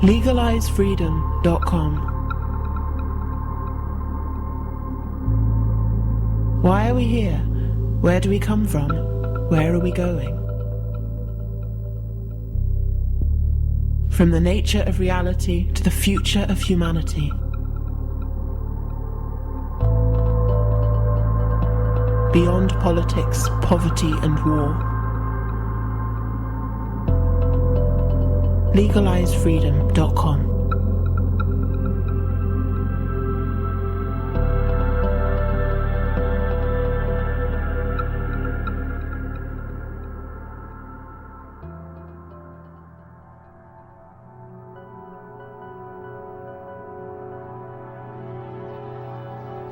LegalizeFreedom.com. Why are we here? Where do we come from? Where are we going? From the nature of reality to the future of humanity. Beyond politics, poverty and war. LegalizeFreedom.com.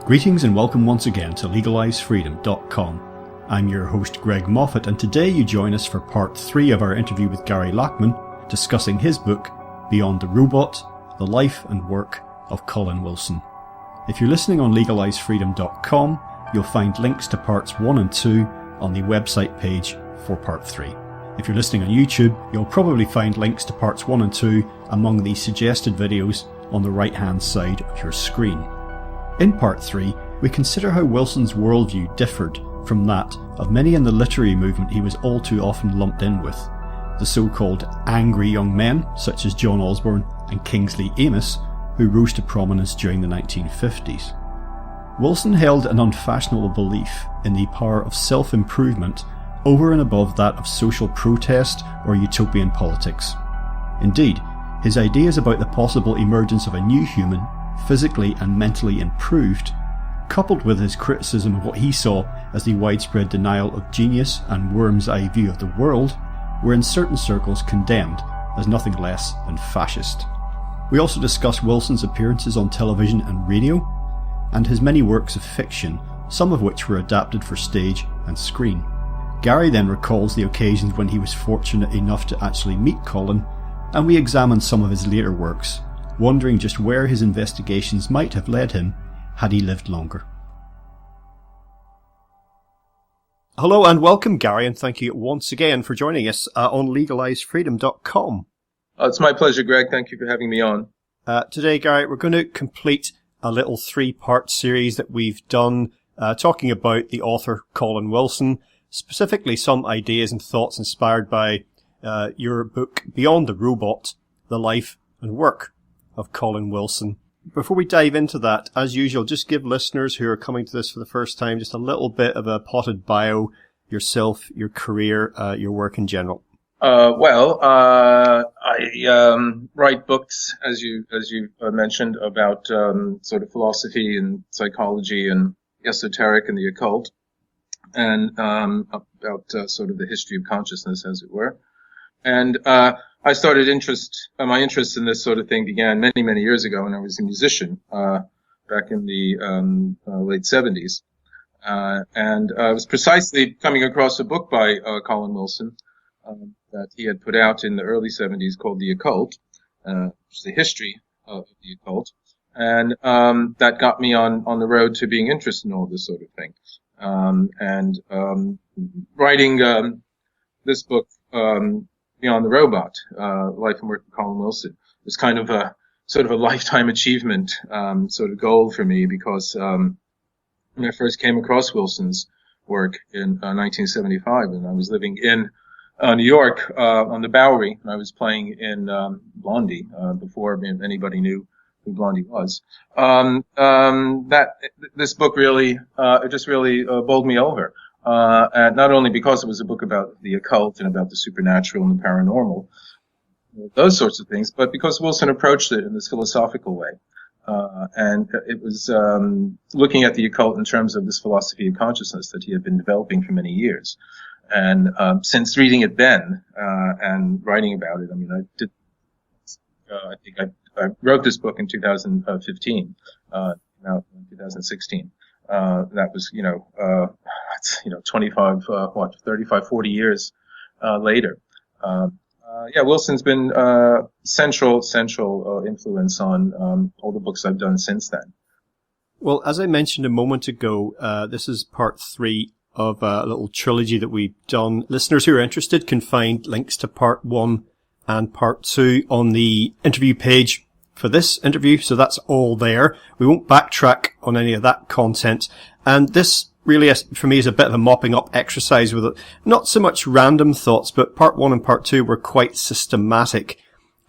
Greetings and welcome once again to LegalizeFreedom.com. I'm your host Greg Moffat, and today you join us for part 3 of our interview with Gary Lachman, discussing his book, Beyond the Robot, The Life and Work of Colin Wilson. If you're listening on LegalizeFreedom.com, you'll find links to parts 1 and 2 on the website page for part 3. If you're listening on YouTube, you'll probably find links to parts 1 and 2 among the suggested videos on the right-hand side of your screen. In part 3, we consider how Wilson's worldview differed from that of many in the literary movement he was all too often lumped in with, the so-called angry young men such as John Osborne and Kingsley Amis, who rose to prominence during the 1950s. Wilson held an unfashionable belief in the power of self-improvement over and above that of social protest or utopian politics. Indeed, his ideas about the possible emergence of a new human, physically and mentally improved, coupled with his criticism of what he saw as the widespread denial of genius and worm's eye view of the world, were in certain circles condemned as nothing less than fascist. We also discuss Wilson's appearances on television and radio, and his many works of fiction, some of which were adapted for stage and screen. Gary then recalls the occasions when he was fortunate enough to actually meet Colin, and we examine some of his later works, wondering just where his investigations might have led him had he lived longer. Hello and welcome, Gary, and thank you once again for joining us on LegalizeFreedom.com. It's my pleasure, Greg. Thank you for having me on. Today, Gary, we're going to complete a little 3-part series that we've done talking about the author Colin Wilson, specifically some ideas and thoughts inspired by your book Beyond the Robot, The Life and Work of Colin Wilson. Before we dive into that, as usual, just give listeners who are coming to this for the first time just a little bit of a potted bio, yourself, your career, your work in general. I write books, as you mentioned, about sort of philosophy and psychology and esoteric and the occult, and about sort of the history of consciousness, as it were. And I started my interest in this sort of thing began many, many years ago when I was a musician, back in the late 70s. And I was precisely coming across a book by Colin Wilson that he had put out in the early 70s called The Occult, which is the history of the occult. And that got me on the road to being interested in all this sort of thing. Writing this book, Beyond the Robot, Life and Work of Colin Wilson, was kind of a sort of a lifetime achievement sort of goal for me, because when I first came across Wilson's work in 1975, and I was living in New York on the Bowery, and I was playing in Blondie before anybody knew who Blondie was. This book really just really bowled me over. And not only because it was a book about the occult and about the supernatural and the paranormal, those sorts of things, but because Wilson approached it in this philosophical way. And it was looking at the occult in terms of this philosophy of consciousness that he had been developing for many years. And since reading it then and writing about it, I mean, I wrote this book in 2015, now in 2016. That was, 35, 40 years later. Wilson's been central influence on all the books I've done since then. Well, as I mentioned a moment ago, this is part 3 of a little trilogy that we've done. Listeners who are interested can find links to part 1 and part 2 on the interview page for this interview. So that's all there. We won't backtrack on any of that content. And this really, for me, is a bit of a mopping up exercise with not so much random thoughts, but part 1 and part 2 were quite systematic.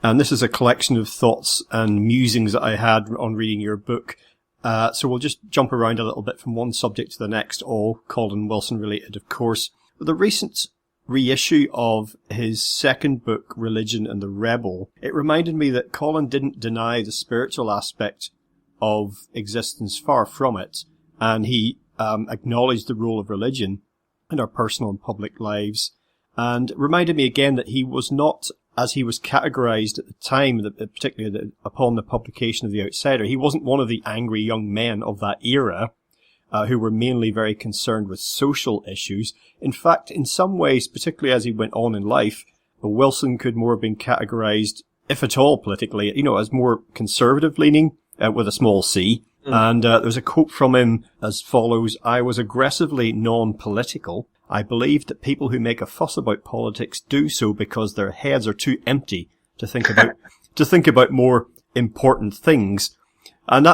And this is a collection of thoughts and musings that I had on reading your book. So we'll just jump around a little bit from one subject to the next, all Colin Wilson related, of course. The recent reissue of his second book, Religion and the Rebel, it reminded me that Colin didn't deny the spiritual aspect of existence, far from it, and he acknowledged the role of religion in our personal and public lives, and reminded me again that he was not, as he was categorized at the time, particularly upon the publication of The Outsider, he wasn't one of the angry young men of that era who were mainly very concerned with social issues. In fact, in some ways, particularly as he went on in life, Wilson could more have been categorized, if at all politically, as more conservative leaning, with a small c. And there's a quote from him as follows: "I was aggressively non-political. I believed that people who make a fuss about politics do so because their heads are too empty to think about more important things." And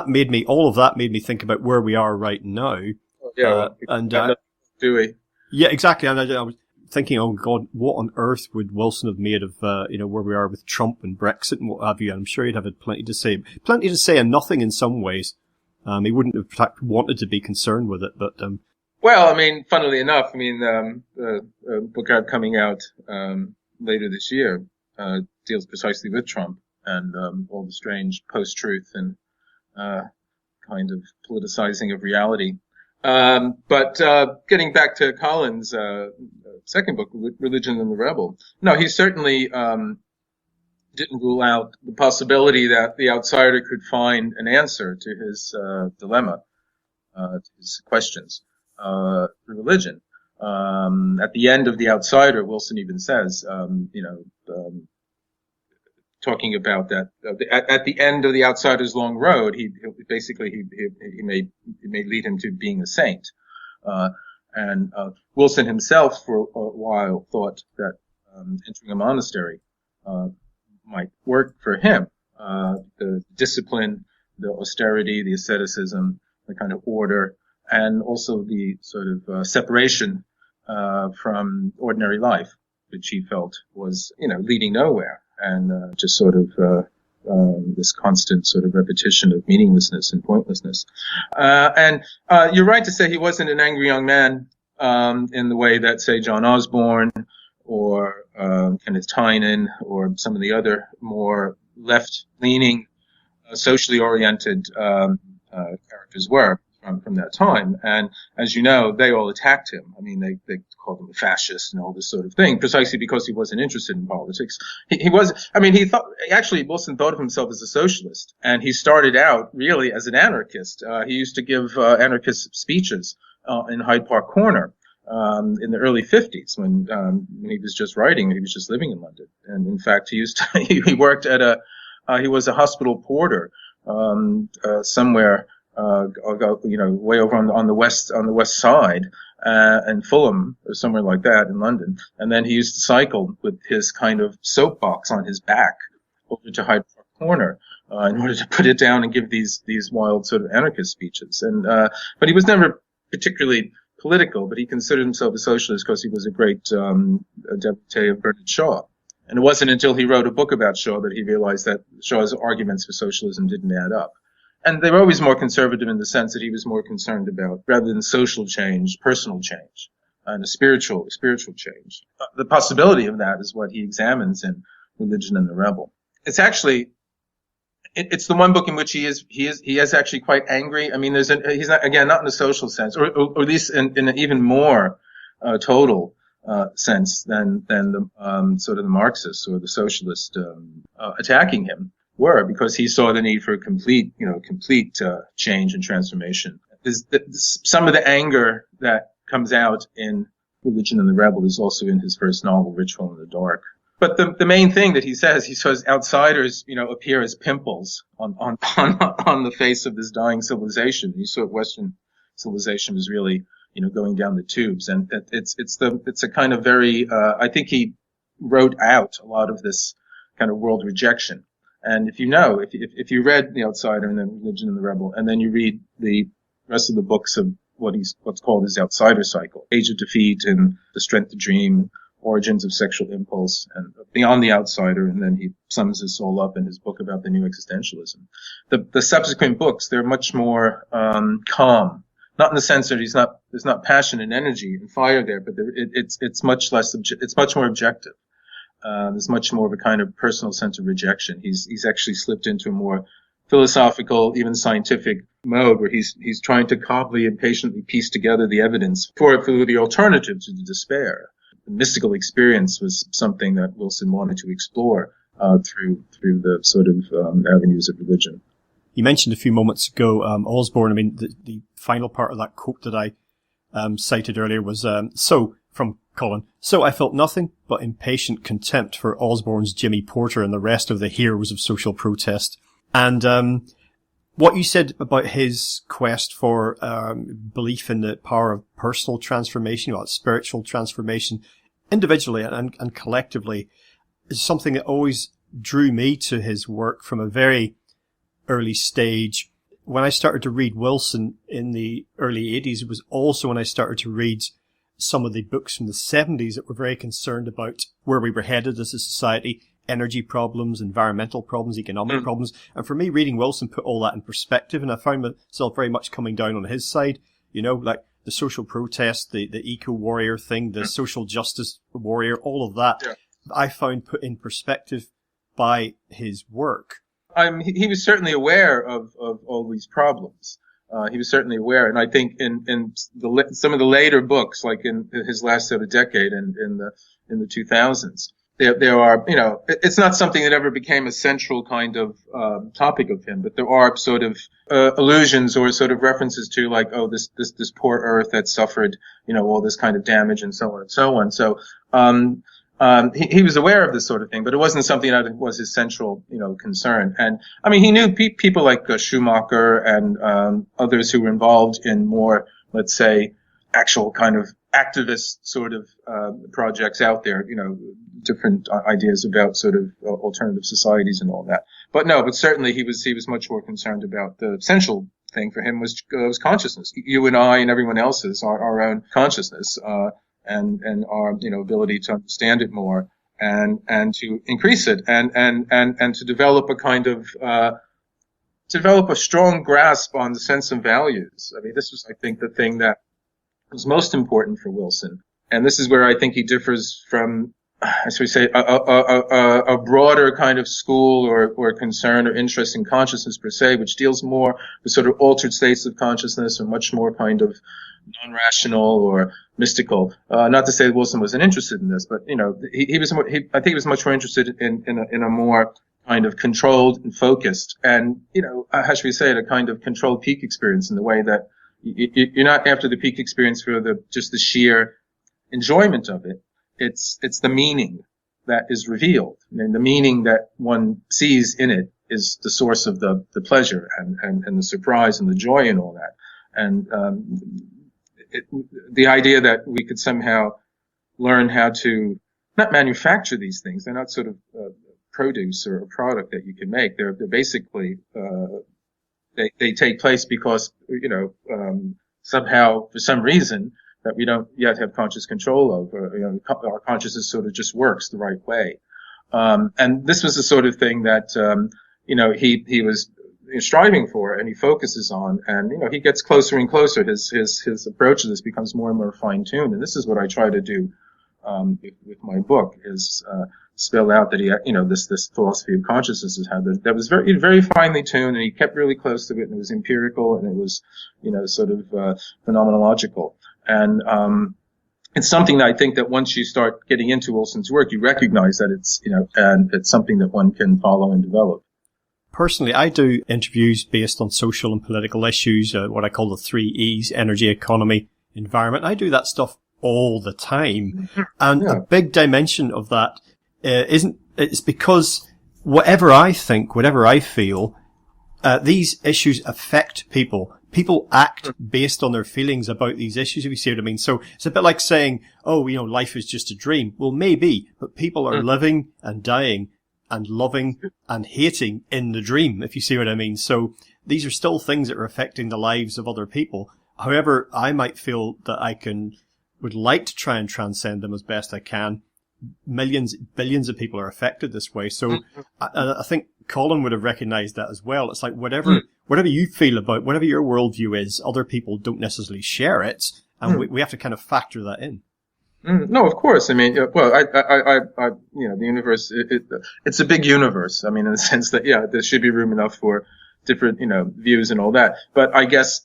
all of that made me think about where we are right now. Yeah. Do we? Yeah, exactly. And I was thinking, oh God, what on earth would Wilson have made of, where we are with Trump and Brexit and what have you? And I'm sure he'd have had plenty to say and nothing in some ways. He wouldn't have wanted to be concerned with it, but, well, I mean, funnily enough, the book coming out, later this year, deals precisely with Trump and, all the strange post-truth and, kind of politicizing of reality. But getting back to Colin's second book, Religion and the Rebel, no, he certainly didn't rule out the possibility that the outsider could find an answer to his dilemma, to his questions through religion. At the end of The Outsider, Wilson even says, talking about that at the end of The Outsider's long road, he may lead him to being a saint. And Wilson himself for a while thought that entering a monastery might work for him. The discipline, the austerity, the asceticism, the kind of order, and also the sort of separation from ordinary life, which he felt was, leading nowhere. And just sort of this constant sort of repetition of meaninglessness and pointlessness. And you're right to say he wasn't an angry young man in the way that, say, John Osborne or Kenneth Tynan or some of the other more left-leaning, socially oriented characters were from that time. And as you know, they all attacked him. I mean, they called him a fascist and all this sort of thing, precisely because he wasn't interested in politics. Wilson thought of himself as a socialist, and he started out really as an anarchist. He used to give anarchist speeches in Hyde Park Corner in the early 50s when he was just writing. He was just living in London. And in fact, he worked at he was a hospital porter somewhere way over on the west side, in Fulham or somewhere like that in London. And then he used to cycle with his kind of soapbox on his back over to Hyde Park Corner, in order to put it down and give these wild sort of anarchist speeches. And, but he was never particularly political, but he considered himself a socialist because he was a great, devotee of Bernard Shaw. And it wasn't until he wrote a book about Shaw that he realized that Shaw's arguments for socialism didn't add up. And they were always more conservative in the sense that he was more concerned about, rather than social change, personal change, and a spiritual change. The possibility of that is what he examines in Religion and the Rebel. It's actually, it's the one book in which he is actually quite angry. I mean, he's not, again, not in a social sense, or at least in an even more, total, sense than the, sort of the Marxists or the socialists, attacking him were, because he saw the need for a complete change and transformation. Some of the anger that comes out in Religion and the Rebel is also in his first novel, Ritual in the Dark. But the main thing that he says outsiders, appear as pimples on the face of this dying civilization. He saw Western civilization was really, going down the tubes. And it's a kind of very, I think he wrote out a lot of this kind of world rejection. And if you read The Outsider and then Religion and the Rebel, and then you read the rest of the books of what's called his outsider cycle, Age of Defeat and The Strength to Dream, Origins of Sexual Impulse, and Beyond the Outsider, and then he sums this all up in his book about the new existentialism. The subsequent books, they're much more calm. Not in the sense that there's not passion and energy and fire there, but it's much less, it's much more objective. There's much more of a kind of personal sense of rejection. He's actually slipped into a more philosophical, even scientific mode where he's trying to calmly and patiently piece together the evidence for the alternative to the despair. The mystical experience was something that Wilson wanted to explore through the sort of avenues of religion. You mentioned a few moments ago Osborne. I mean, the final part of that quote that I cited earlier was from Colin. So I felt nothing but impatient contempt for Osborne's Jimmy Porter and the rest of the heroes of social protest. And what you said about his quest for belief in the power of personal transformation, about spiritual transformation, individually and collectively, is something that always drew me to his work from a very early stage. When I started to read Wilson in the early 80s, it was also when I started to read some of the books from the 70s that were very concerned about where we were headed as a society, energy problems, environmental problems, economic problems. And for me, reading Wilson put all that in perspective, and I found myself very much coming down on his side, like the social protest, the eco-warrior thing, the social justice warrior, all of that, I found put in perspective by his work. He was certainly aware of all these problems. He was certainly aware, and I think in some of the later books, like in his last sort of decade and in the 2000s, there are, it's not something that ever became a central kind of topic of him, but there are sort of allusions or sort of references to, like, this poor Earth that suffered, all this kind of damage and so on and so on. So he was aware of this sort of thing, but it wasn't something that was his central, concern. And I mean, he knew people like Schumacher and others who were involved in more, let's say, actual kind of activist sort of projects out there, different ideas about sort of alternative societies and all that. But certainly he was much more concerned about the essential thing for him was consciousness. You and I and everyone else's, our own consciousness, and our, ability to understand it more and to increase it and to develop a kind of, develop a strong grasp on the sense of values. I mean, this was, I think, the thing that was most important for Wilson. And this is where I think he differs from, as we say, a broader kind of school or concern or interest in consciousness per se, which deals more with sort of altered states of consciousness or much more kind of non-rational or mystical. Not to say that Wilson wasn't interested in this, but, he was more, I think he was much more interested in a more kind of controlled and focused and, how should we say it, a kind of controlled peak experience in the way that you're not after the peak experience for just the sheer enjoyment of it. It's the meaning that is revealed. And the meaning that one sees in it is the source of the pleasure and the surprise and the joy and all that. And, the idea that we could somehow learn how to not manufacture these things. They're not sort of, produce or a product that you can make. They're basically, they take place because, somehow, for some reason, that we don't yet have conscious control of, or, our consciousness sort of just works the right way. And this was the sort of thing that, he was striving for and he focuses on, and, he gets closer and closer. His approach to this becomes more and more fine-tuned. And this is what I try to do, with my book is, spell out that he, this philosophy of consciousness is how that was very, very finely tuned, and he kept really close to it, and it was empirical, and it was, sort of, phenomenological. And, it's something that I think that once you start getting into Wilson's work, you recognize that it's, and it's something that one can follow and develop. Personally, I do interviews based on social and political issues, what I call the 3 E's, energy, economy, environment. I do that stuff all the time. And a big dimension of that it's because whatever I think, whatever I feel, these issues affect people. People act based on their feelings about these issues, if you see what I mean. So it's a bit like saying, life is just a dream. Well, maybe, but people are living and dying and loving and hating in the dream, if you see what I mean. So these are still things that are affecting the lives of other people. However, I might feel that would like to try and transcend them as best I can. Millions, billions of people are affected this way. So I think Colin would have recognized that as well. It's like whatever you feel about, whatever your worldview is, other people don't necessarily share it. And we have to kind of factor that in. No, of course. I mean, well, the universe, it's a big universe. I mean, in the sense that, there should be room enough for different, views and all that. But I guess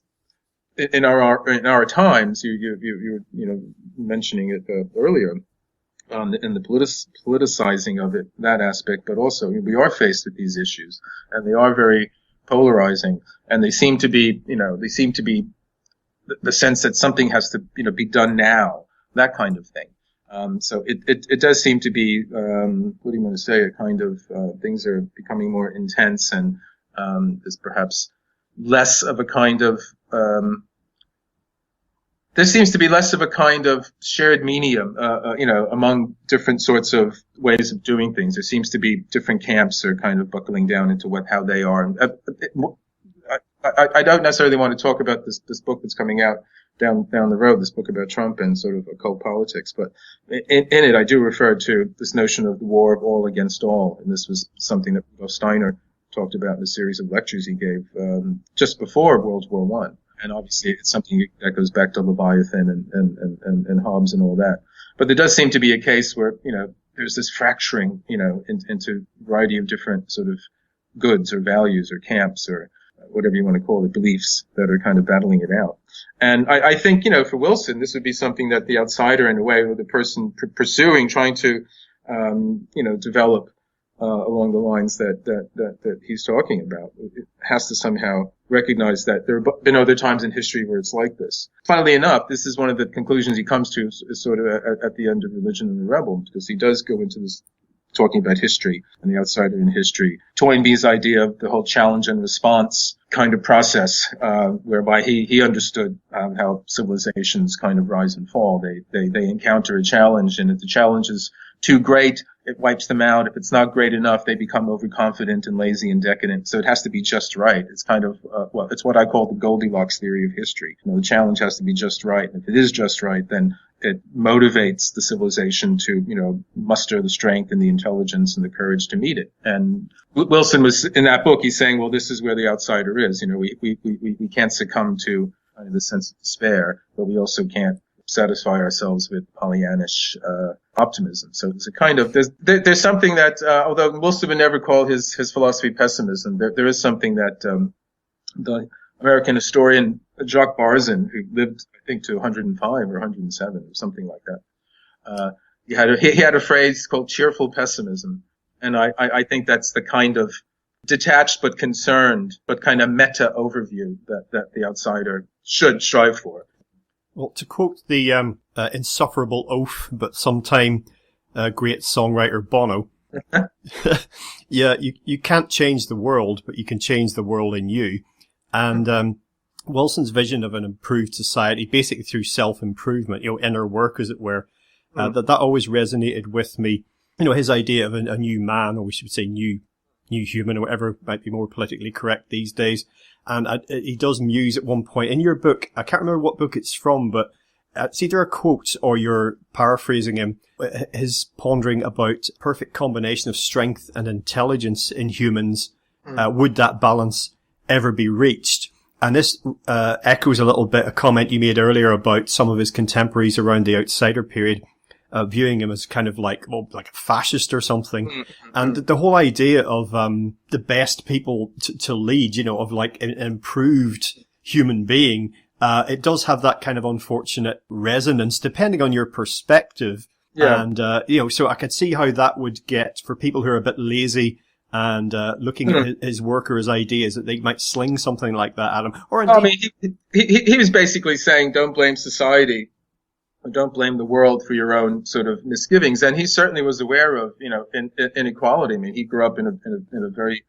in our times, you were, mentioning it earlier, in the politicizing of it, that aspect, but also we are faced with these issues, and they are very polarizing, and they seem to be the sense that something has to, be done now. That kind of thing. So it does seem to be, what do you want to say, a kind of, things are becoming more intense, and, there's perhaps less of a kind of, there seems to be less of a kind of shared medium, among different sorts of ways of doing things. There seems to be different camps are kind of buckling down into how they are. I don't necessarily want to talk about this book that's coming out down the road, this book about Trump and sort of occult politics. But in it, I do refer to this notion of the war of all against all. And this was something that Rudolf Steiner talked about in a series of lectures he gave, just before World War One. And obviously it's something that goes back to Leviathan and Hobbes and all that. But there does seem to be a case where, there's this fracturing, into a variety of different sort of goods or values or camps or whatever you want to call it, beliefs that are kind of battling it out. And I think, for Wilson, this would be something that the outsider, in a way, or the person pursuing, trying to, develop, along the lines that he's talking about, it has to somehow recognize that there have been other times in history where it's like this. Funnily enough, this is one of the conclusions he comes to, is sort of at the end of Religion and the Rebel, because he does go into this, talking about history and the outsider in history. Toynbee's idea of the whole challenge and response kind of process, whereby he understood how civilizations kind of rise and fall. They encounter a challenge, and if the challenge is too great, it wipes them out. If it's not great enough, they become overconfident and lazy and decadent. So it has to be just right. It's kind of, it's what I call the Goldilocks theory of history. The challenge has to be just right. And if it is just right, then it motivates the civilization to, muster the strength and the intelligence and the courage to meet it. And Wilson was, in that book, he's saying, well, this is where the outsider is. We can't succumb to the sense of despair, but we also can't satisfy ourselves with Pollyannish optimism. So it's a kind of, there's something that, although Wilson would never call his philosophy pessimism, there is something that the American historian Jacques Barzin, who lived, I think, to 105 or 107 or something like that, he had a phrase called cheerful pessimism, and I think that's the kind of detached but concerned but kind of meta overview that the outsider should strive for. Well, to quote the insufferable oaf, but sometime great songwriter Bono, yeah, you can't change the world, but you can change the world in you. And Wilson's vision of an improved society, basically through self-improvement, inner work, as it were, that always resonated with me. His idea of a new man, or we should say new human, or whatever might be more politically correct these days. And he does muse at one point in your book. I can't remember what book it's from, but it's either a quote or you're paraphrasing him. His pondering about perfect combination of strength and intelligence in humans. Would that balance ever be reached? And this echoes a little bit a comment you made earlier about some of his contemporaries around the outsider period, viewing him as kind of like a fascist or something. Mm-hmm. And the whole idea of the best people to lead, of like an improved human being, it does have that kind of unfortunate resonance depending on your perspective. Yeah. And so I could see how that would get for people who are a bit lazy and looking at his work or his ideas, that they might sling something like that at him. Or indeed, he was basically saying, don't blame society. Don't blame the world for your own sort of misgivings. And he certainly was aware of, inequality. I mean, he grew up in a very,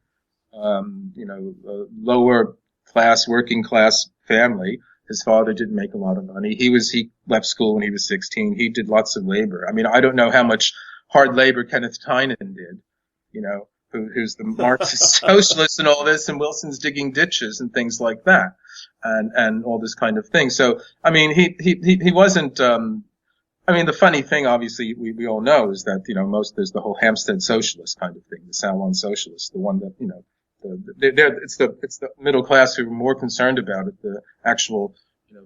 lower class, working class family. His father didn't make a lot of money. He left school when he was 16. He did lots of labor. I mean, I don't know how much hard labor Kenneth Tynan did, who's the Marxist socialist and all this, and Wilson's digging ditches and things like that, and all this kind of thing. So, I mean, he wasn't, I mean, the funny thing, obviously, we all know is that, there's the whole Hampstead socialist kind of thing, the salon socialist, the one that, it's the middle class who are more concerned about it, the actual,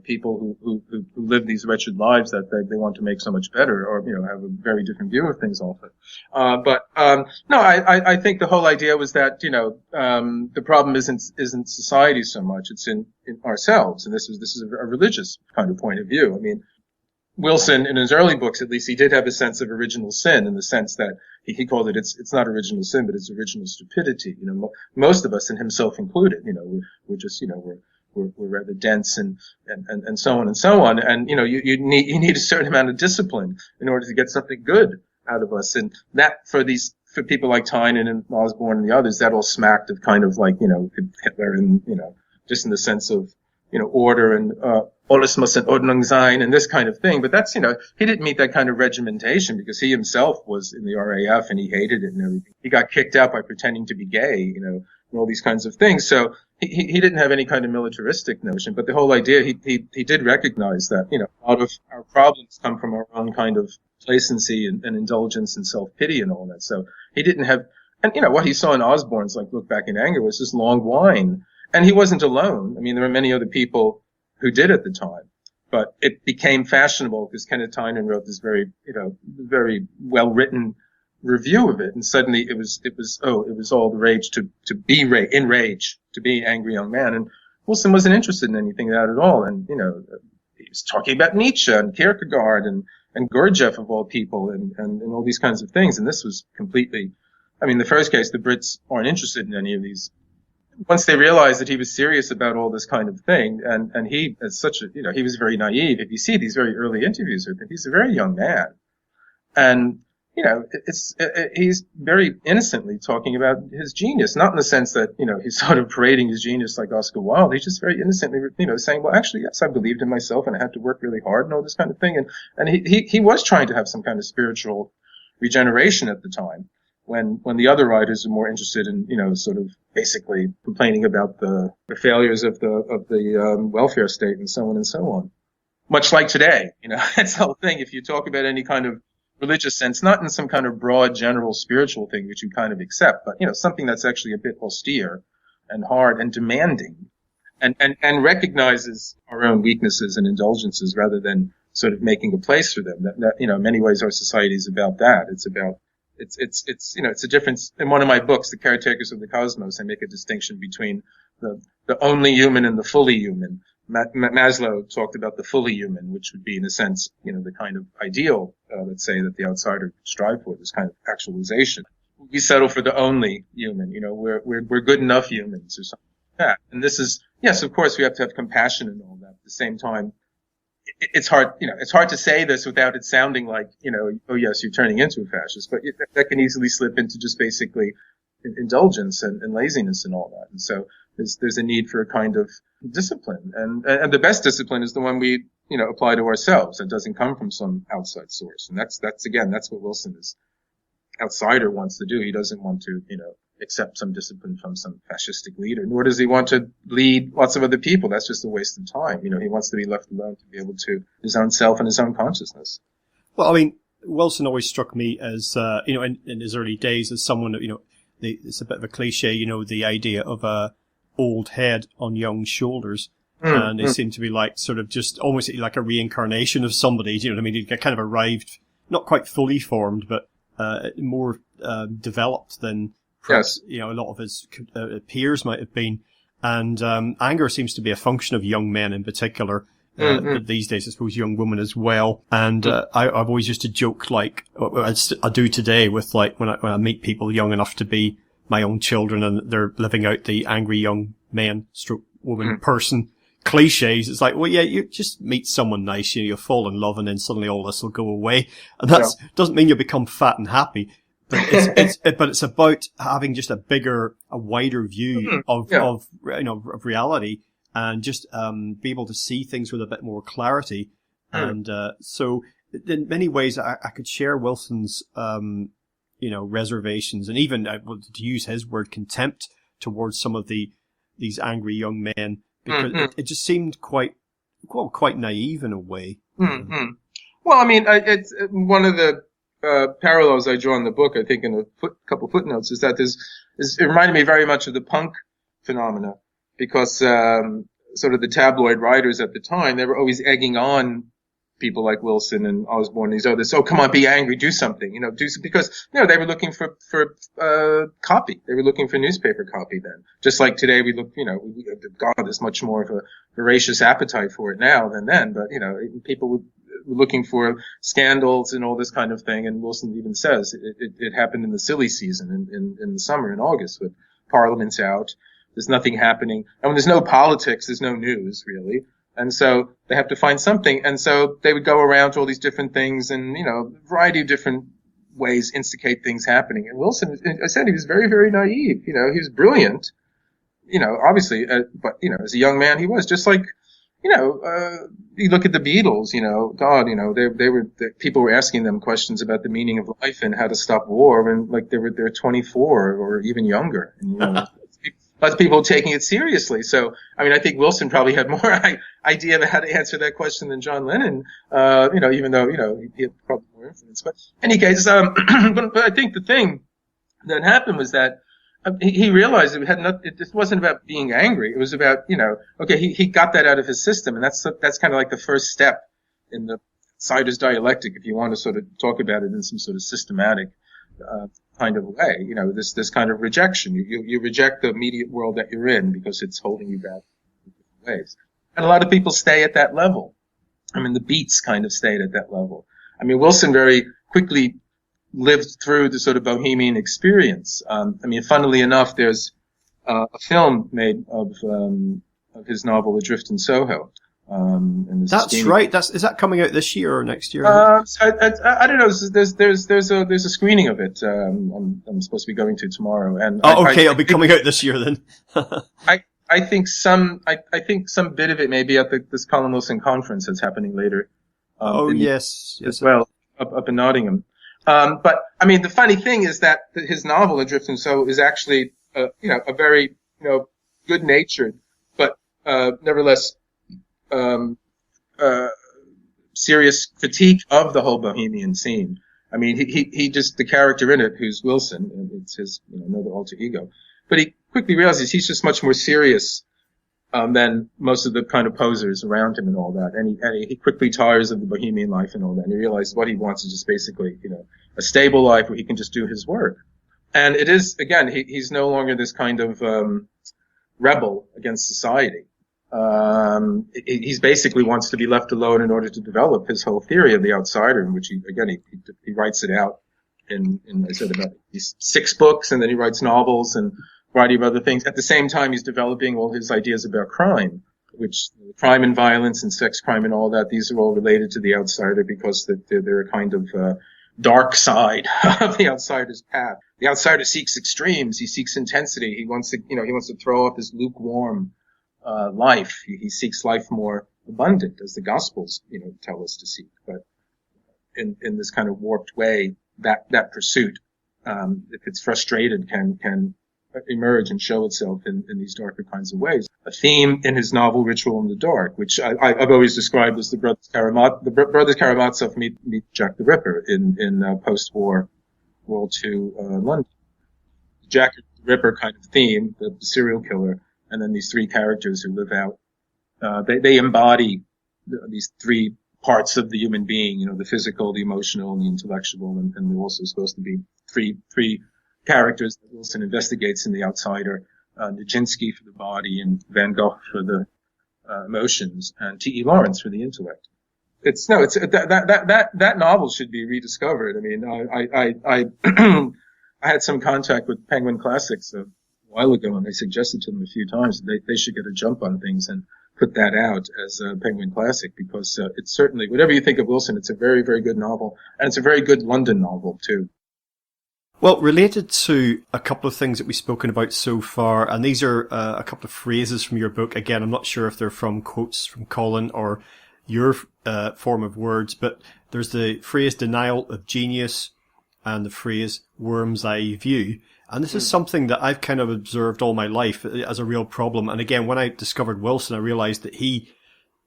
people who live these wretched lives that they want to make so much better, or, have a very different view of things often. No, I think the whole idea was that, the problem isn't society so much, it's in ourselves. And this is a religious kind of point of view. I mean, Wilson, in his early books, at least, he did have a sense of original sin, in the sense that he called it, it's not original sin, but it's original stupidity. Most of us, and himself included, we're just, we're rather dense and so on and so on. And, you need a certain amount of discipline in order to get something good out of us. And that, for people like Tynan and Osborne and the others, that all smacked of kind of like, Hitler and, just in the sense of, order and, alles muss in Ordnung sein and this kind of thing. But that's, he didn't meet that kind of regimentation because he himself was in the RAF and he hated it and everything. He got kicked out by pretending to be gay, and all these kinds of things. So he didn't have any kind of militaristic notion, but the whole idea, he did recognize that, a lot of our problems come from our own kind of complacency and indulgence and self-pity and all that. So he didn't have, and what he saw in Osborne's, like, Look Back in Anger, was this long whine. And he wasn't alone. I mean, there were many other people who did at the time, but it became fashionable because Kenneth Tynan wrote this very, very well written review of it, and suddenly it was all the rage to be enraged, to be angry young man. And Wilson wasn't interested in anything like that at all. And he was talking about Nietzsche and Kierkegaard and Gurdjieff of all people, and all these kinds of things. And this was completely, I mean, the first case, the Brits aren't interested in any of these. Once they realized that he was serious about all this kind of thing, and he, as such a, he was very naive. If you see these very early interviews with him, he's a very young man. And, he's very innocently talking about his genius, not in the sense that, he's sort of parading his genius like Oscar Wilde. He's just very innocently, saying, well, actually, yes, I believed in myself and I had to work really hard and all this kind of thing. And he was trying to have some kind of spiritual regeneration at the time, when the other writers are more interested in, sort of basically complaining about the failures of the welfare state and so on and so on. Much like today, that's the whole thing. If you talk about any kind of religious sense, not in some kind of broad, general spiritual thing, which you kind of accept, but, something that's actually a bit austere and hard and demanding and recognizes our own weaknesses and indulgences rather than sort of making a place for them. That in many ways our society is about that. It's about, it's a difference. In one of my books, The Caretakers of the Cosmos, I make a distinction between the only human and the fully human. Maslow talked about the fully human, which would be, in a sense, the kind of ideal, let's say, that the outsider would strive for, this kind of actualization. We settle for the only human, we're good enough humans or something like that. And this is, yes, of course, we have to have compassion and all that. At the same time, it's hard, it's hard to say this without it sounding like, oh yes, you're turning into a fascist, but that can easily slip into just basically indulgence and laziness and all that. And so there's a need for a kind of discipline, and the best discipline is the one we, apply to ourselves. That doesn't come from some outside source. And that's what Wilson is outsider wants to do. He doesn't want to, accept some discipline from some fascistic leader, nor does he want to lead lots of other people. That's just a waste of time. He wants to be left alone to be able to his own self and his own consciousness. Well, I mean, Wilson always struck me as, in his early days as someone, it's a bit of a cliche, the idea of a old head on young shoulders. And they seem to be like sort of just almost like a reincarnation of somebody. Do you know what I mean? He kind of arrived, not quite fully formed, but more developed than perhaps, a lot of his peers might have been. And anger seems to be a function of young men in particular. But these days, I suppose, young women as well. And I've always used to joke, like I do today, with like when I meet people young enough to be my own children, and they're living out the angry young man stroke woman person cliches. It's like, well, yeah, you just meet someone nice, you fall in love, and then suddenly all this will go away. And that doesn't mean you'll become fat and happy. But it's about having just a wider view of reality, and just be able to see things with a bit more clarity. And so in many ways I could share Wilson's reservations and even, to use his word, contempt towards some of these angry young men, because it just seemed quite naive in a way. Mm-hmm. Well, I mean, it's one of the parallels I draw in the book, I think, in a couple footnotes, is that it reminded me very much of the punk phenomena, because sort of the tabloid writers at the time, they were always egging on people like Wilson and Osborne, these others. Oh, come on, be angry, do something, because they were looking for copy. They were looking for newspaper copy then. Just like today, we look, God, there's much more of a voracious appetite for it now than then. But people were looking for scandals and all this kind of thing. And Wilson even says it happened in the silly season in the summer, in August, with Parliament's out. There's nothing happening. And when there's no politics, there's no news, really. And so they have to find something. And so they would go around to all these different things and, a variety of different ways instigate things happening. And Wilson, I said, he was very, very naive. He was brilliant, obviously, but, as a young man, he was just like, you look at the Beatles, God, people were asking them questions about the meaning of life and how to stop war when they're 24 or even younger. And, lots of people taking it seriously. So, I mean, I think Wilson probably had more idea of how to answer that question than John Lennon, even though, he had probably more influence. But in any case, but I think the thing that happened was that he realized it just wasn't about being angry. It was about, okay, he got that out of his system. And that's kind of like the first step in the outsider's dialectic, if you want to sort of talk about it in some sort of systematic kind of way, this kind of rejection. You reject the immediate world that you're in because it's holding you back in different ways. And a lot of people stay at that level. I mean, the Beats kind of stayed at that level. I mean, Wilson very quickly lived through the sort of Bohemian experience. Funnily enough, there's a film made of his novel Adrift in Soho. That's right. Is that coming out this year or next year? I don't know. There's a screening of it. I'm supposed to be going to tomorrow. And it'll be coming out this year then. I think some bit of it may be at this Colin Wilson conference that's happening later. Yes. As well, up in Nottingham. But I mean, the funny thing is that his novel Adrift in Soho is actually, a very, good-natured, but nevertheless. Serious critique of the whole Bohemian scene. I mean, he just, the character in it, who's Wilson, and it's his, another alter ego, but he quickly realizes he's just much more serious, than most of the kind of posers around him and all that. And he quickly tires of the Bohemian life and all that. And he realizes what he wants is just basically, a stable life where he can just do his work. And it is, again, he's no longer this kind of, rebel against society. He's basically wants to be left alone in order to develop his whole theory of the outsider, in which he writes it out in I said about these 6 books, and then he writes novels and a variety of other things. At the same time, he's developing all his ideas about crime, which crime and violence and sex crime and all that, these are all related to the outsider because they're a kind of, dark side of the outsider's path. The outsider seeks extremes. He seeks intensity. He wants to throw off his lukewarm life. He seeks life more abundant, as the Gospels, tell us to seek. But in this kind of warped way, that pursuit, if it's frustrated, can emerge and show itself in these darker kinds of ways. A theme in his novel Ritual in the Dark, which I've always described as the brothers Karamazov meet Jack the Ripper in post-war World II London. Jack the Ripper kind of theme, the serial killer, and then these 3 characters who live out. They embody these 3 parts of the human being, the physical, the emotional, and the intellectual, and they're also supposed to be three characters that Wilson investigates in The Outsider. Nijinsky for the body, and Van Gogh for the emotions, and T.E. Lawrence for the intellect. That novel should be rediscovered. I mean, I had some contact with Penguin Classics a while ago, and I suggested to them a few times that they should get a jump on things and put that out as a Penguin Classic, because it's certainly, whatever you think of Wilson, it's a very, very good novel, and it's a very good London novel too. Well, related to a couple of things that we've spoken about so far, and these are a couple of phrases from your book. Again, I'm not sure if they're from quotes from Colin or your form of words, but there's the phrase denial of genius, and the phrase worm's eye view. And this is something that I've kind of observed all my life as a real problem. And again, when I discovered Wilson, I realized that he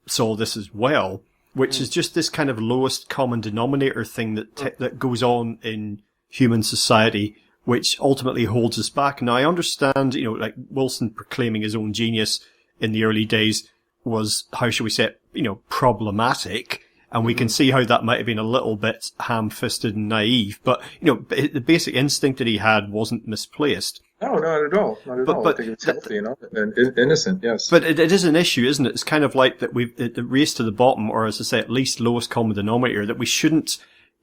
saw this as well, which is just this kind of lowest common denominator thing that goes on in human society, which ultimately holds us back. Now, I understand, like Wilson proclaiming his own genius in the early days was, how shall we say it, problematic. And we can see how that might have been a little bit ham-fisted and naive. But, the basic instinct that he had wasn't misplaced. No, not at all. Not at all. I think it's healthy and innocent, yes. But it is an issue, isn't it? It's kind of like that the race to the bottom, or as I say, at least lowest common denominator, that we shouldn't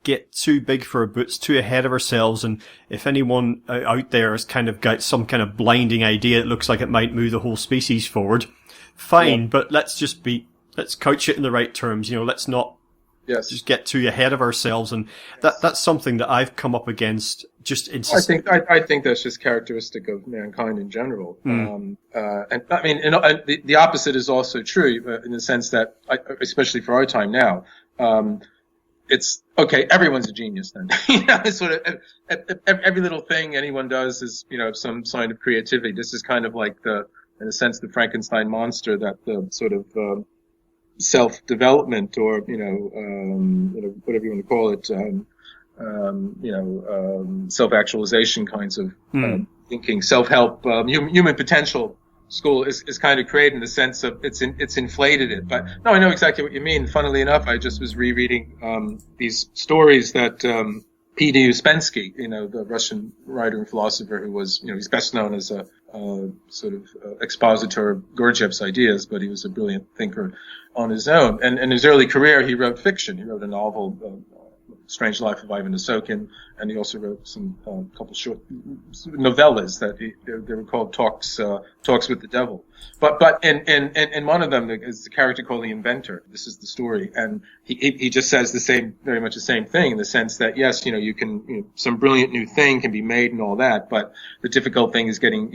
get too big for our boots, too ahead of ourselves. And if anyone out there has kind of got some kind of blinding idea that looks like it might move the whole species forward, fine. Yeah. But let's couch it in the right terms. Let's not just get too ahead of ourselves. And that's something that I've come up against just in I think that's just characteristic of mankind in general. And I mean, the opposite is also true in the sense that, especially for our time now, it's okay. Everyone's a genius then. It's sort of every little thing anyone does is, some sign of creativity. This is kind of like in a sense, the Frankenstein monster, that the sort of self-development, or whatever you want to call it, self-actualization kinds of thinking, self-help, human potential school is kind of created in the sense of it's inflated it. But no, I know exactly what you mean. Funnily enough, I just was rereading these stories that P.D. Uspensky, the Russian writer and philosopher who was, he's best known as a sort of expositor of Gurdjieff's ideas, but he was a brilliant thinker on his own. And in his early career, he wrote fiction. He wrote a novel, Strange Life of Ivan the Sokin, and he also wrote some couple short novellas that they were called Talks with the Devil. But in one of them is the character called the Inventor. This is the story, and he just says very much the same thing, in the sense that yes, you can, some brilliant new thing can be made and all that, but the difficult thing is getting,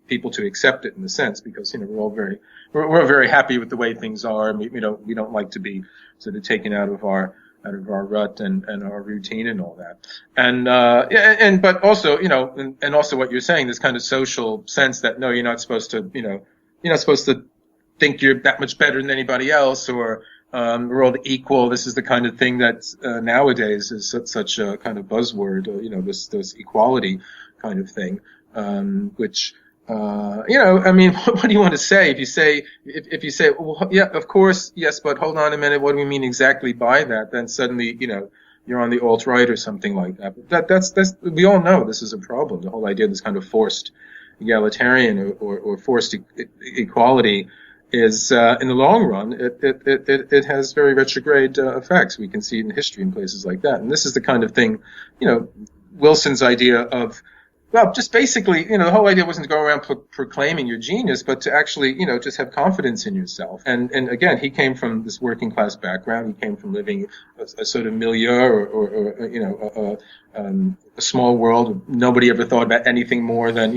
people to accept it, in the sense, because we're all very happy with the way things are, and we don't like to be sort of taken out of our rut and our routine and all that. And but also, and also what you're saying, this kind of social sense that no, you're not supposed to think you're that much better than anybody else, or we're all equal. This is the kind of thing that nowadays is such a kind of buzzword, this equality kind of thing, which I mean, what do you want to say? If you say, well, yeah, of course, yes, but hold on a minute, what do we mean exactly by that? Then suddenly, you're on the alt-right or something like that. But that's, we all know this is a problem. The whole idea of this kind of forced egalitarian or forced equality is, in the long run, it has very retrograde effects. We can see it in history in places like that. And this is the kind of thing, Wilson's idea of, well, just basically, the whole idea wasn't to go around proclaiming your genius, but to actually, just have confidence in yourself. And again, he came from this working class background. He came from living a sort of milieu or a small world. Nobody ever thought about anything more than,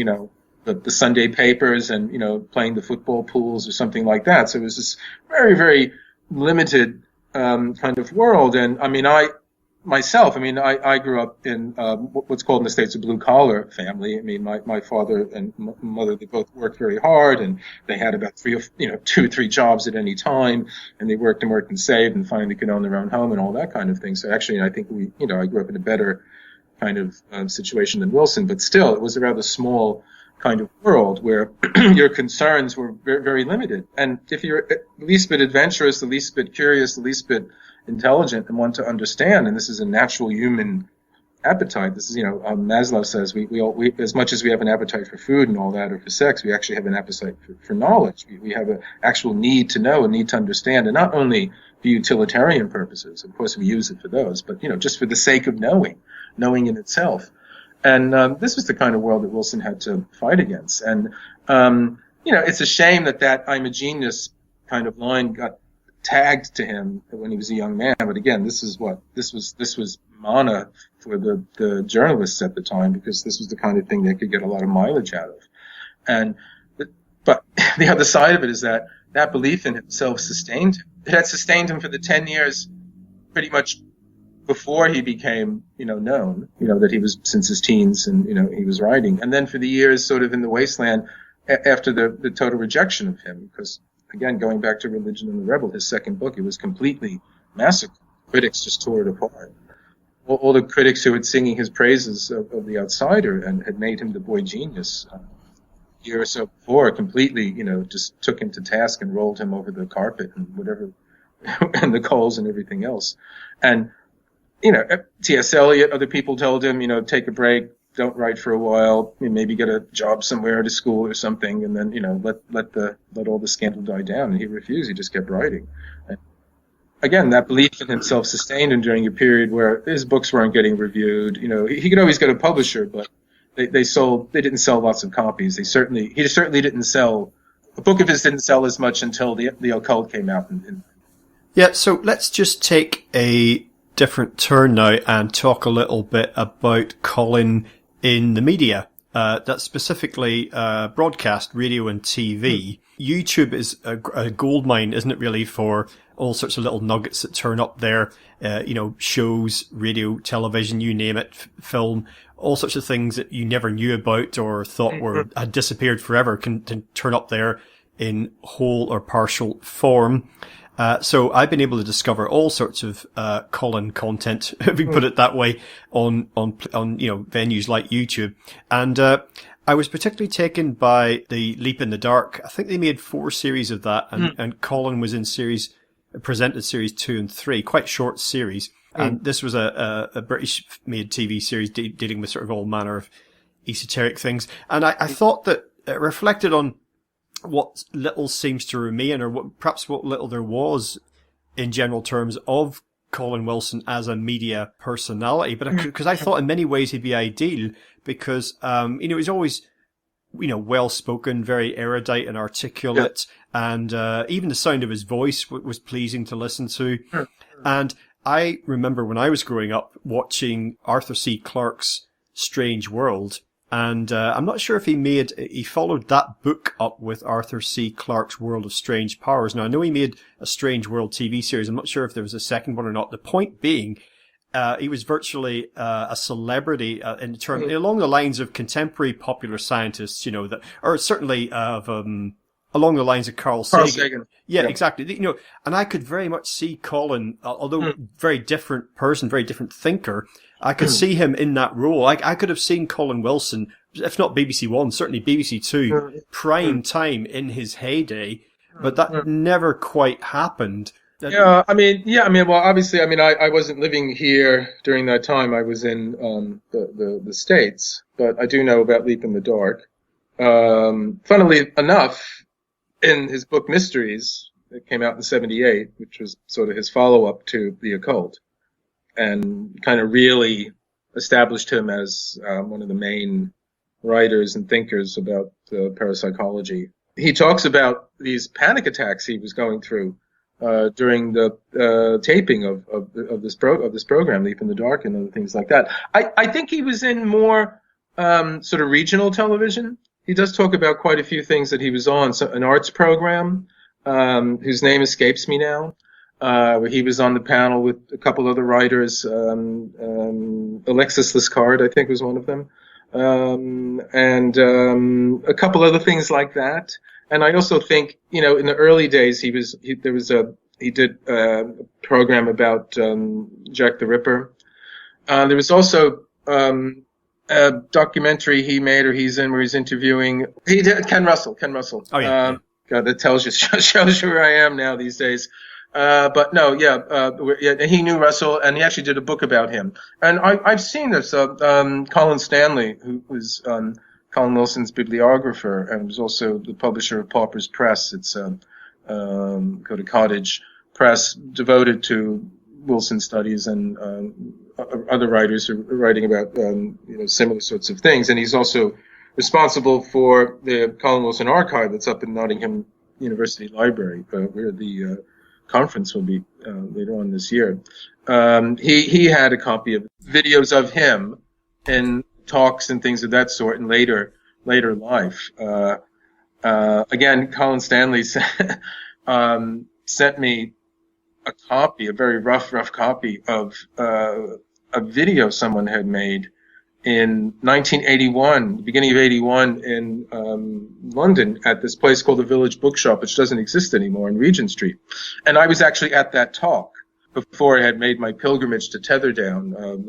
the Sunday papers and, playing the football pools or something like that. So it was this very, very limited, kind of world. And I mean, I grew up in what's called in the States a blue-collar family. I mean, my father and mother, they both worked very hard, and they had about 2 or 3 jobs at any time, and they worked and saved, and finally could own their own home and all that kind of thing. So actually, I think I grew up in a better kind of situation than Wilson, but still, it was a rather small kind of world where your concerns were very, very limited. And if you're at least bit adventurous, the least bit curious, the least bit intelligent and want to understand, and this is a natural human appetite. This is, Maslow says we as much as we have an appetite for food and all that, or for sex, we actually have an appetite for knowledge. We have an actual need to know and need to understand, and not only for utilitarian purposes. Of course, we use it for those, but just for the sake of knowing in itself. And this was the kind of world that Wilson had to fight against. And it's a shame that I'm a genius kind of line got tagged to him when he was a young man. But again, this was mana for the journalists at the time, because this was the kind of thing they could get a lot of mileage out of. But the other side of it is that belief in himself sustained him. It had sustained him for the 10 years pretty much before he became, known, that he was since his teens and, he was writing. And then for the years sort of in the wasteland after the total rejection of him, because again, going back to Religion and the Rebel, his second book, it was completely massacred. Critics just tore it apart. All the critics who had singing his praises of The Outsider and had made him the boy genius a year or so before completely, just took him to task and rolled him over the carpet and whatever, and the coals and everything else. And, T.S. Eliot, other people told him, take a break, don't write for a while, maybe get a job somewhere at a school or something, and then, let all the scandal die down. And he refused. He just kept writing. And again, that belief in himself sustained him during a period where his books weren't getting reviewed. He could always get a publisher, but they didn't sell lots of copies. He certainly didn't sell, a book of his didn't sell as much until the Occult came out. Yeah, so let's just take a different turn now and talk a little bit about Colin in the media. That's specifically broadcast, radio and TV. YouTube is a goldmine, isn't it, really, for all sorts of little nuggets that turn up there, shows, radio, television, you name it, film, all sorts of things that you never knew about or thought had disappeared forever can turn up there in whole or partial form. So I've been able to discover all sorts of Colin content, if we put it that way, on venues like YouTube. And I was particularly taken by the Leap in the Dark. I think they made 4 series of that, and Colin was in presented series 2 and 3, quite short series. And this was a British-made TV series dealing with sort of all manner of esoteric things. And I thought that it reflected on what little seems to remain, or perhaps what little there was in general terms of Colin Wilson as a media personality. But because I thought in many ways he'd be ideal, because he's always well spoken, very erudite and articulate, and even the sound of his voice was pleasing to listen to. And I remember when I was growing up watching Arthur C. Clarke's Strange World. And I'm not sure if he followed that book up with Arthur C. Clarke's World of Strange Powers. Now, I know he made a Strange World TV series. I'm not sure if there was a second one or not. The point being, he was virtually a celebrity along the lines of contemporary popular scientists, or certainly of along the lines of Carl Sagan. Yeah, exactly. And I could very much see Colin, although very different person, very different thinker. I could see him in that role. I could have seen Colin Wilson, if not BBC One, certainly BBC Two, prime time in his heyday, but that never quite happened. Well, obviously, I wasn't living here during that time. I was in the States, but I do know about Leap in the Dark. Funnily enough, in his book Mysteries, that came out in '78, which was sort of his follow-up to The Occult, and kind of really established him as one of the main writers and thinkers about parapsychology. He talks about these panic attacks he was going through during the taping of this program, Leap in the Dark, and other things like that. I think he was in more sort of regional television. He does talk about quite a few things that he was on. So an arts program whose name escapes me now. Where he was on the panel with a couple other writers, Alexis Liscard, I think, was one of them, and a couple other things like that. And I also think, in the early days, he did a program about Jack the Ripper. There was also a documentary he made, or he's in, where he's interviewing. He did Ken Russell. Oh yeah. God, that shows you where I am now these days. But no, he knew Russell, and he actually did a book about him. And I've seen this, Colin Stanley, who was, Colin Wilson's bibliographer, and was also the publisher of Pauper's Press. It's, Cottage Press, devoted to Wilson studies and, other writers who are writing about, similar sorts of things. And he's also responsible for the Colin Wilson archive that's up in Nottingham University Library, where the, conference will be later on this year. He had a copy of videos of him in talks and things of that sort in later life. Again, Colin Stanley sent me a copy, a very rough copy of a video someone had made in 1981, beginning of 81, in London, at this place called the Village Bookshop, which doesn't exist anymore, in Regent Street. And I was actually at that talk before I had made my pilgrimage to Tetherdown,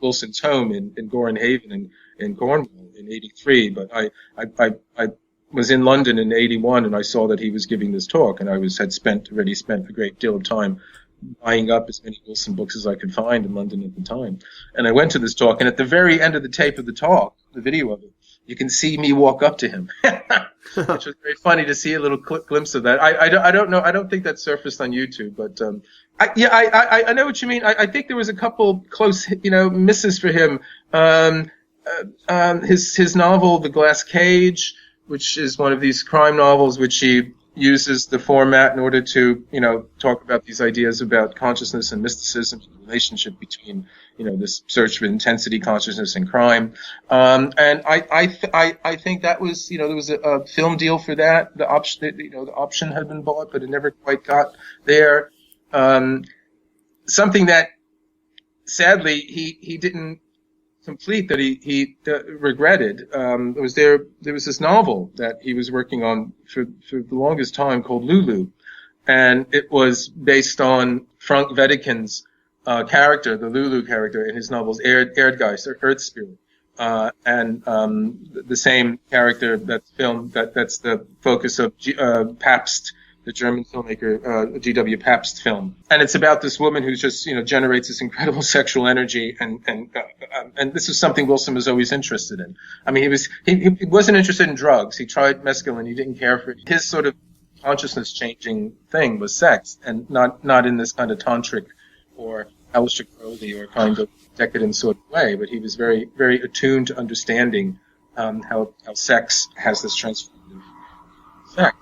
Wilson's home in Gorin Haven in Cornwall in 83. But I was in London in 81, and I saw that he was giving this talk, and I had already spent a great deal of time buying up as many Wilson books as I could find in London at the time. And I went to this talk, and at the very end of the tape of the talk, the video of it, you can see me walk up to him, which was very funny to see a little glimpse of that. I don't know. I don't think that surfaced on YouTube, but I know what you mean. I think there was a couple close, misses for him. His novel, The Glass Cage, which is one of these crime novels, which he uses the format in order to, talk about these ideas about consciousness and mysticism, the relationship between, this search for intensity, consciousness, and crime. And I think that was, there was a film deal for that. The option had been bought, but it never quite got there. Something that sadly he didn't complete, that he regretted. There was this novel that he was working on for the longest time called Lulu, and it was based on Frank Wedekin's character, the Lulu character in his novels Erdgeist, or Earth Spirit, and the same character that's the focus of Pabst, the German filmmaker, G.W. Pabst film. And it's about this woman who just, generates this incredible sexual energy, and this is something Wilson was always interested in. I mean, he wasn't interested in drugs. He tried mescaline. He didn't care for it. His sort of consciousness changing thing was sex, and not in this kind of tantric or Aleister Crowley or kind of decadent sort of way, but he was very, very attuned to understanding, how sex has this transformative effect.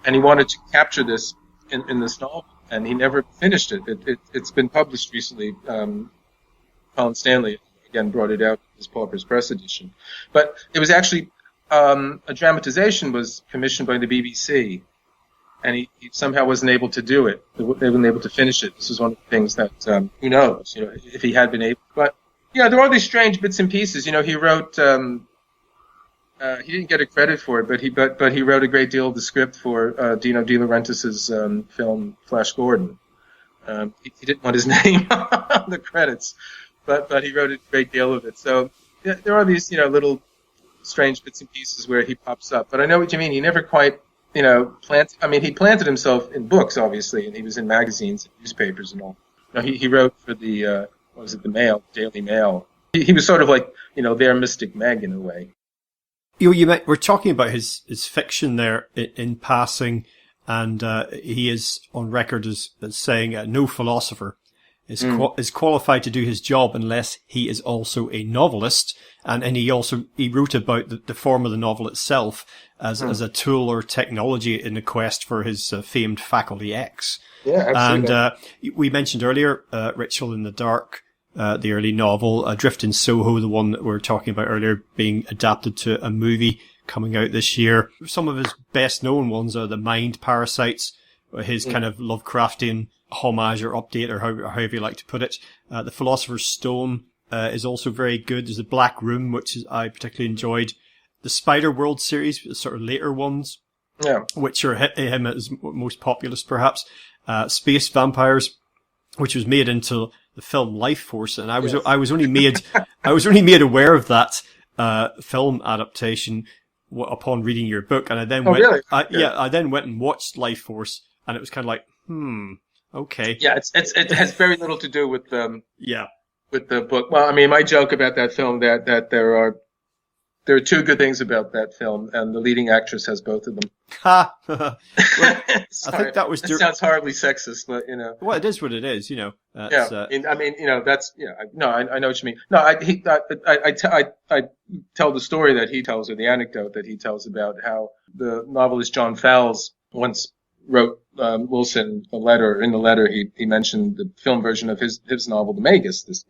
And he wanted to capture this in this novel, and he never finished it. It's been published recently. Colin Stanley, again, brought it out as Pauper's Press edition. But it was actually, a dramatization was commissioned by the BBC, and he somehow wasn't able to do it. They weren't able to finish it. This is one of the things that, who knows, if he had been able. But, there are these strange bits and pieces. He wrote, he didn't get a credit for it, but he wrote a great deal of the script for Dino De Laurentiis's film Flash Gordon. He didn't want his name on the credits, but he wrote a great deal of it. So there are these little strange bits and pieces where he pops up. But I know what you mean. He never quite planted. I mean, he planted himself in books, obviously, and he was in magazines and newspapers and all. He wrote for the the Mail, Daily Mail. He was sort of like their Mystic Meg in a way. We're talking about his fiction there in passing, and he is on record as saying no philosopher is qualified to do his job unless he is also a novelist. And he wrote about the form of the novel itself as a tool or technology in the quest for his famed Faculty X. Yeah, absolutely. And we mentioned earlier Ritual in the Dark, the early novel, Adrift in Soho, the one that we were talking about earlier, being adapted to a movie coming out this year. Some of his best known ones are The Mind Parasites, his kind of Lovecraftian homage or update, or however you like to put it. The Philosopher's Stone is also very good. There's The Black Room, which I particularly enjoyed. The Spider World series, the sort of later ones, which are him as most populous perhaps. Space Vampires, which was made into the film Life Force, and I was only made aware of that film adaptation upon reading your book, and I then I then went and watched Life Force, and it was kind of like, okay. Yeah, it has very little to do with with the book. Well, I mean, my joke about that film that there are two good things about that film, and the leading actress has both of them. Ha! Well, I think that sounds horribly sexist, but Well, it is what it is, That's, I know what you mean. No, I tell the story that he tells, or the anecdote that he tells about how the novelist John Fowles once wrote Wilson a letter. In the letter, he mentioned the film version of his novel, The Magus, this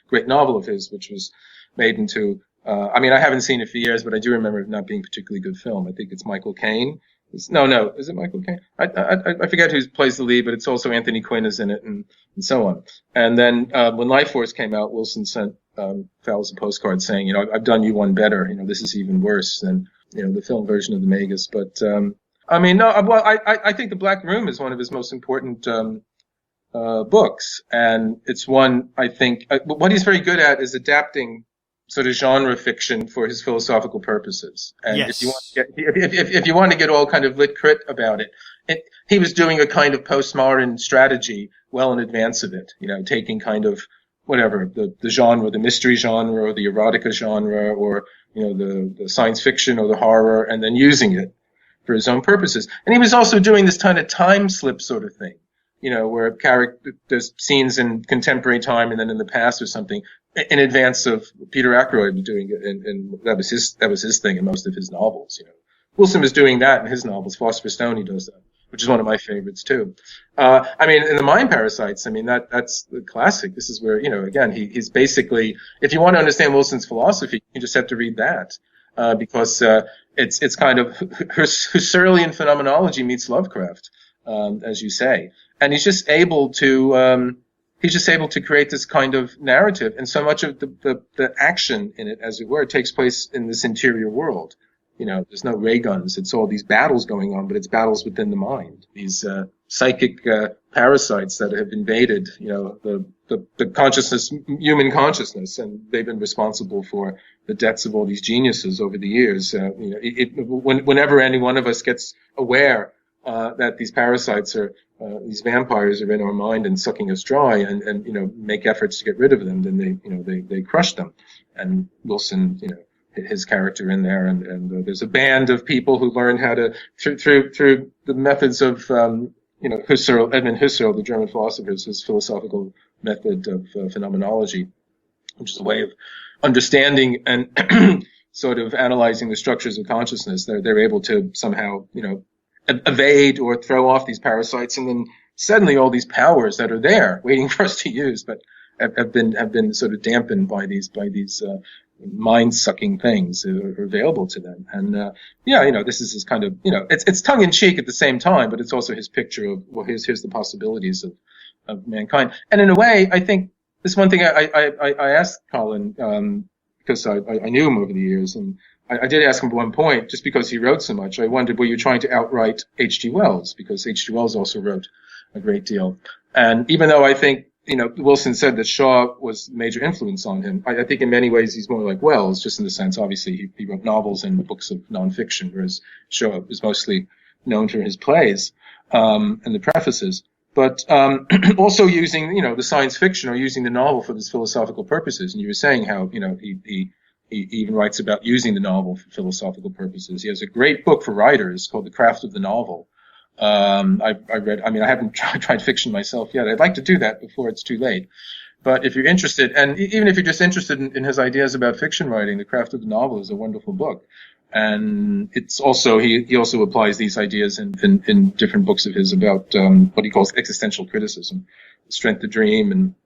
great novel of his, which was made into. I haven't seen it for years, but I do remember it not being a particularly good film. I think it's Michael Caine No. Is it Michael Caine? I forget who plays the lead, but it's also Anthony Quinn is in it, and so on. And then when Life Force came out, Wilson sent Fowles a postcard saying, I've done you one better. This is even worse than the film version of the Magus. But I think The Black Room is one of his most important books, and it's one I think what he's very good at is adapting sort of genre fiction for his philosophical purposes. And yes. if you want to get all kind of lit crit about it, he was doing a kind of postmodern strategy well in advance of it, taking kind of whatever, the genre, the mystery genre or the erotica genre or, the science fiction or the horror, and then using it for his own purposes. And he was also doing this kind of time slip sort of thing, where there's scenes in contemporary time and then in the past or something, in advance of Peter Ackroyd doing it, and that was his thing in most of his novels. Wilson was doing that in his novels. Philosopher's Stone, he does that, which is one of my favorites too. In the Mind Parasites, that's the classic. This is where, again, he's basically, if you want to understand Wilson's philosophy, you just have to read that, because it's kind of Husserlian phenomenology meets Lovecraft, as you say, and he's just able to create this kind of narrative, and so much of the action in it, as it were, takes place in this interior world. There's no ray guns. It's all these battles going on, but it's battles within the mind. These psychic parasites that have invaded, the consciousness, human consciousness, and they've been responsible for the deaths of all these geniuses over the years. Whenever any one of us gets aware that these parasites are these vampires are in our mind and sucking us dry, and make efforts to get rid of them, then they crush them. And Wilson, his character in there, and there's a band of people who learn how to through the methods of Edmund Husserl, the German philosopher, his philosophical method of phenomenology, which is a way of understanding and sort of analyzing the structures of consciousness. They're able to somehow evade or throw off these parasites, and then suddenly all these powers that are there waiting for us to use, but have been sort of dampened by these mind-sucking things are available to them. And this is his kind of, it's tongue-in-cheek at the same time, but it's also his picture of, well, here's the possibilities of mankind. And in a way, I think this one thing I asked Colin, because I knew him over the years, and I did ask him at one point, just because he wrote so much, I wondered, were you trying to outright H.G. Wells? Because H.G. Wells also wrote a great deal. And even though I think, Wilson said that Shaw was a major influence on him, I think in many ways he's more like Wells, just in the sense, obviously, he wrote novels and books of nonfiction, whereas Shaw is mostly known for his plays, and the prefaces. But also using, the science fiction or using the novel for his philosophical purposes. And you were saying how, he even writes about using the novel for philosophical purposes. He has a great book for writers called The Craft of the Novel. I haven't tried fiction myself yet. I'd like to do that before it's too late. But if you're interested, and even if you're just interested in his ideas about fiction writing, The Craft of the Novel is a wonderful book. And it's also, he also applies these ideas in different books of his about, what he calls existential criticism, Strength to Dream. And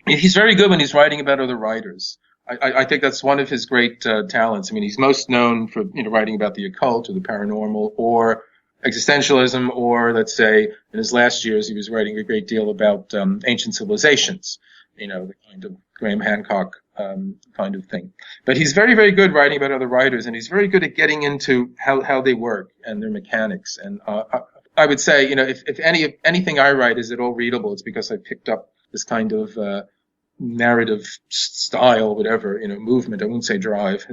he's very good when he's writing about other writers. I think that's one of his great talents. He's most known for writing about the occult or the paranormal or existentialism, or let's say in his last years he was writing a great deal about ancient civilizations, the kind of Graham Hancock kind of thing. But he's very, very good writing about other writers, and he's very good at getting into how they work and their mechanics. And I would say, if anything I write is at all readable, it's because I picked up this kind of narrative style, whatever, movement. I wouldn't say drive.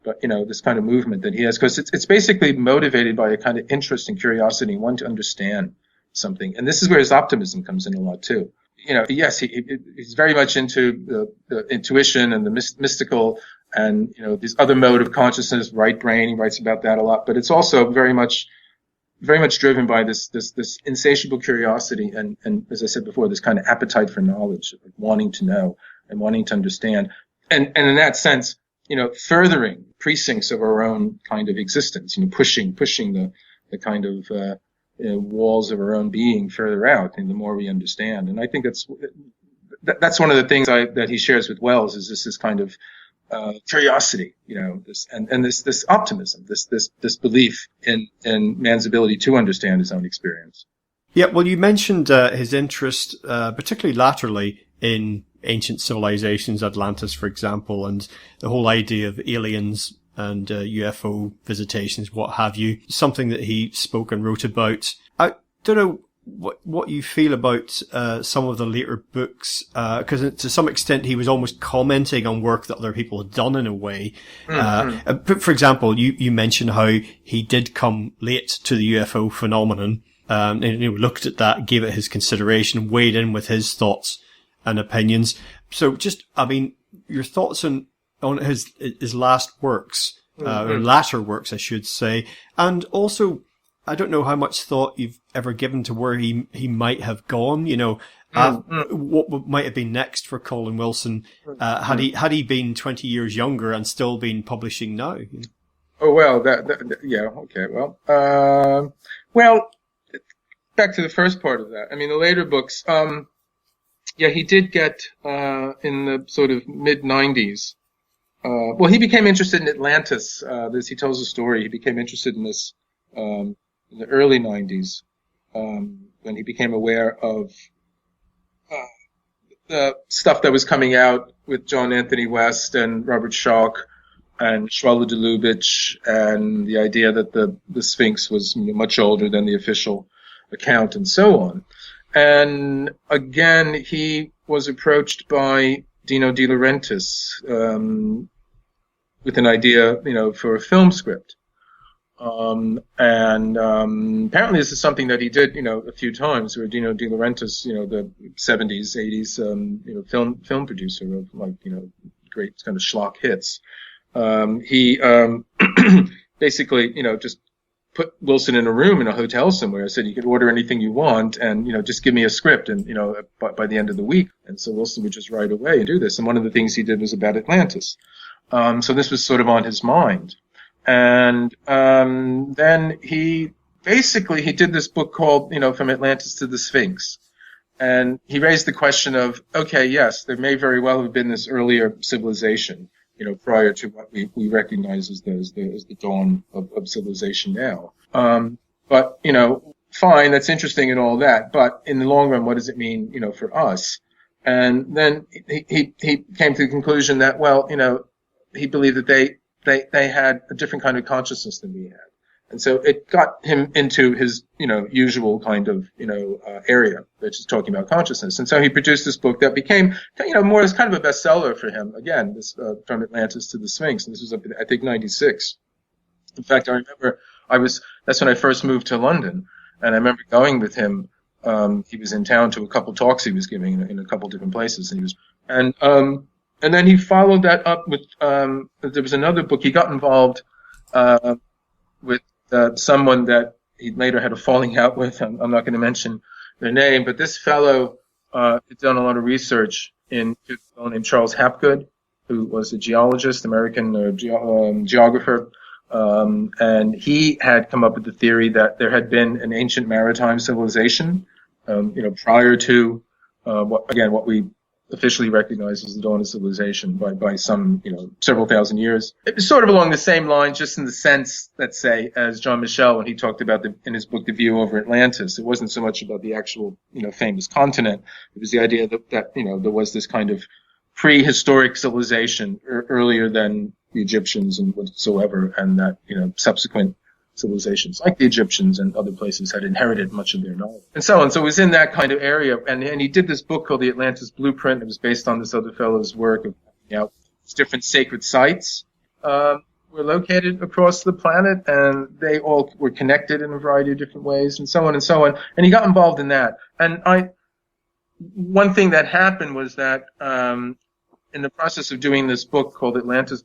But this kind of movement that he has, because it's basically motivated by a kind of interest and curiosity, and one to understand something. And this is where his optimism comes in a lot too. Yes, he's very much into the intuition and the mystical, and this other mode of consciousness, right brain. He writes about that a lot. But it's also very much driven by this insatiable curiosity and as I said before, this kind of appetite for knowledge, wanting to know and wanting to understand, and in that sense, furthering precincts of our own kind of existence, pushing the kind of walls of our own being further out, and the more we understand. And I think that's one of the things that he shares with Wells, is this kind of curiosity, this optimism, this belief in man's ability to understand his own experience. Yeah, well, you mentioned his interest, particularly latterly, in ancient civilizations, Atlantis, for example, and the whole idea of aliens and UFO visitations, what have you. Something that he spoke and wrote about. I don't know what you feel about some of the later books, because to some extent he was almost commenting on work that other people had done in a way. For example, you mentioned how he did come late to the UFO phenomenon, and looked at that, gave it his consideration, weighed in with his thoughts and opinions. So just, your thoughts on his last works, or latter works, I should say, and also, I don't know how much thought you've ever given to where he might have gone, what might have been next for Colin Wilson, had he been 20 years younger and still been publishing now. Oh, well, yeah, okay, well, back to the first part of that. I mean, the later books, he did get, in the sort of mid-90s, he became interested in Atlantis. He tells a story. He became interested in this, in the early 90s, when he became aware of the stuff that was coming out with John Anthony West and Robert Schoch and Schwaller de Lubitsch, and the idea that the Sphinx was much older than the official account, and so on. And again, he was approached by Dino De Laurentiis with an idea, for a film script. Apparently this is something that he did, a few times, where Dino De Laurentiis, the 70s, 80s, film producer of great kind of schlock hits. He basically, just put Wilson in a room in a hotel somewhere, said you could order anything you want and, just give me a script and, by the end of the week. And so Wilson would just write away and do this. And one of the things he did was about Atlantis. So this was sort of on his mind. And then he did this book called, From Atlantis to the Sphinx. And he raised the question of, okay, yes, there may very well have been this earlier civilization, prior to what we recognize as the dawn of civilization now. But, fine, that's interesting and all that. But in the long run, what does it mean, for us? And then he came to the conclusion that, he believed that they had a different kind of consciousness than we had. And so it got him into his, usual kind of, area, which is talking about consciousness. And so he produced this book that became, more as kind of a bestseller for him. Again, this, From Atlantis to the Sphinx. And this was, I think, 96. In fact, I remember that's when I first moved to London. And I remember going with him. He was in town to a couple talks he was giving in a couple different places. And then he followed that up with, there was another book. He got involved, with, someone that he later had a falling out with. I'm not going to mention their name, but this fellow, had done a lot of research into a fellow named Charles Hapgood, who was a geologist, American geographer. And he had come up with the theory that there had been an ancient maritime civilization, prior to, what we officially recognized as the dawn of civilization by some, several thousand years. It was sort of along the same lines, just in the sense, let's say, as Jean Michel, when he talked about in his book, The View over Atlantis. It wasn't so much about the actual, famous continent. It was the idea that there was this kind of prehistoric civilization earlier than the Egyptians and whatsoever, and that, subsequent civilizations like the Egyptians and other places had inherited much of their knowledge and so on. So it was in that kind of area. And he did this book called The Atlantis Blueprint. It was based on this other fellow's work of, different sacred sites, were located across the planet, and they all were connected in a variety of different ways, and so on and so on. And he got involved in that. And one thing that happened was that, in the process of doing this book called Atlantis,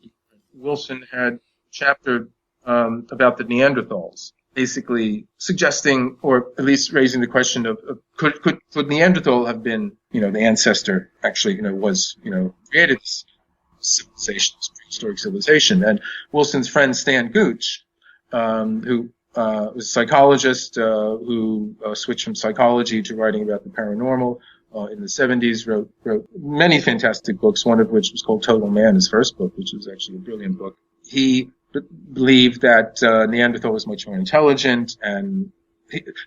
Wilson had a chapter about the Neanderthals, basically suggesting, or at least raising the question of could Neanderthal have been, the ancestor actually, created this civilization, this prehistoric civilization. And Wilson's friend Stan Gooch, who was a psychologist, who switched from psychology to writing about the paranormal, in the 70s, wrote many fantastic books, one of which was called Total Man, his first book, which was actually a brilliant book. He believed that Neanderthal was much more intelligent, and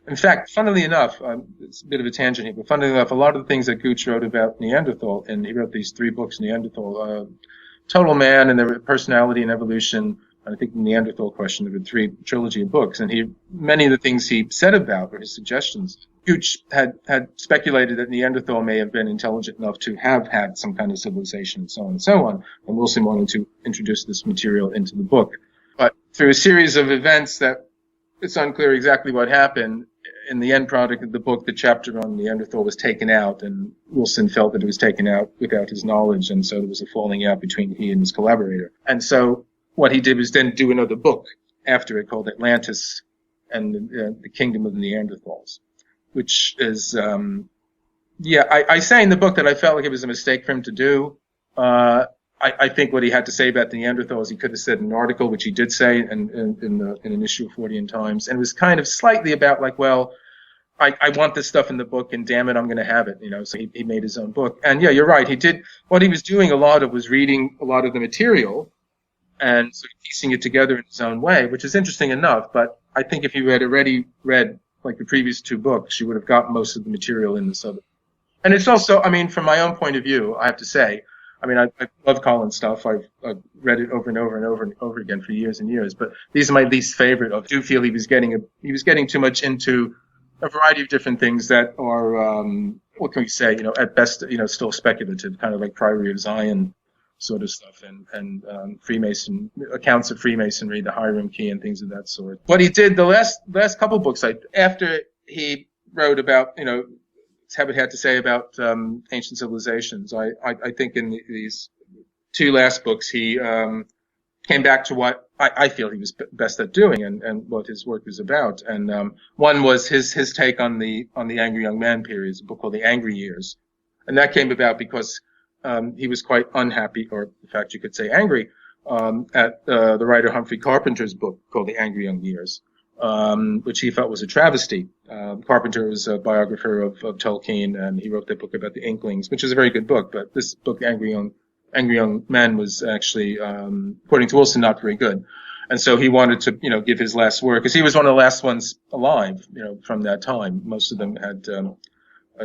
in fact, funnily enough, it's a bit of a tangent here, but funnily enough, a lot of the things that Gooch wrote about Neanderthal, and he wrote these 3 books, Neanderthal, Total Man, and there were Personality and Evolution, and I think the Neanderthal Question, there were 3 trilogy of books, and many of the things he said about were his suggestions. Gooch had speculated that Neanderthal may have been intelligent enough to have had some kind of civilization and so on and so on, and Wilson wanted to introduce this material into the book. But through a series of events that it's unclear exactly what happened, in the end product of the book, the chapter on Neanderthal was taken out, and Wilson felt that it was taken out without his knowledge, and so there was a falling out between he and his collaborator. And so what he did was then do another book after it called Atlantis and the Kingdom of the Neanderthals, which is, I say in the book that I felt like it was a mistake for him to do. I think what he had to say about the Neanderthals, he could have said in an article, which he did say in an issue of Fortean Times, and it was kind of slightly about like, well, I want this stuff in the book, and damn it, I'm going to have it, So he made his own book. And yeah, you're right. He did what he was doing a lot of was reading a lot of the material and sort of piecing it together in his own way, which is interesting enough. But I think if you had already read like the previous 2 books, you would have got most of the material in this other. And it's also, from my own point of view, I have to say, I love Colin's stuff. I've read it over and over and over and over again for years and years. But these are my least favorite. I do feel he was getting too much into a variety of different things that are, what can we say? At best, still speculative, kind of like Priory of Zion sort of stuff, and Freemason accounts of Freemasonry, the Hiram Key, and things of that sort. What he did the last couple books, after he wrote about, what he had to say about ancient civilizations. I think in these 2 last books, he came back to what I feel he was best at doing, and what his work was about. And one was his take on the Angry Young Man period, a book called The Angry Years, and that came about because he was quite unhappy, or in fact you could say angry, at the writer Humphrey Carpenter's book called The Angry Young Years, which he felt was a travesty. Carpenter was a biographer of Tolkien, and he wrote that book about the Inklings, which is a very good book. But this book, Angry Young Man, was actually, according to Wilson, not very good. And so he wanted to, give his last word, because he was one of the last ones alive, from that time. Most of them had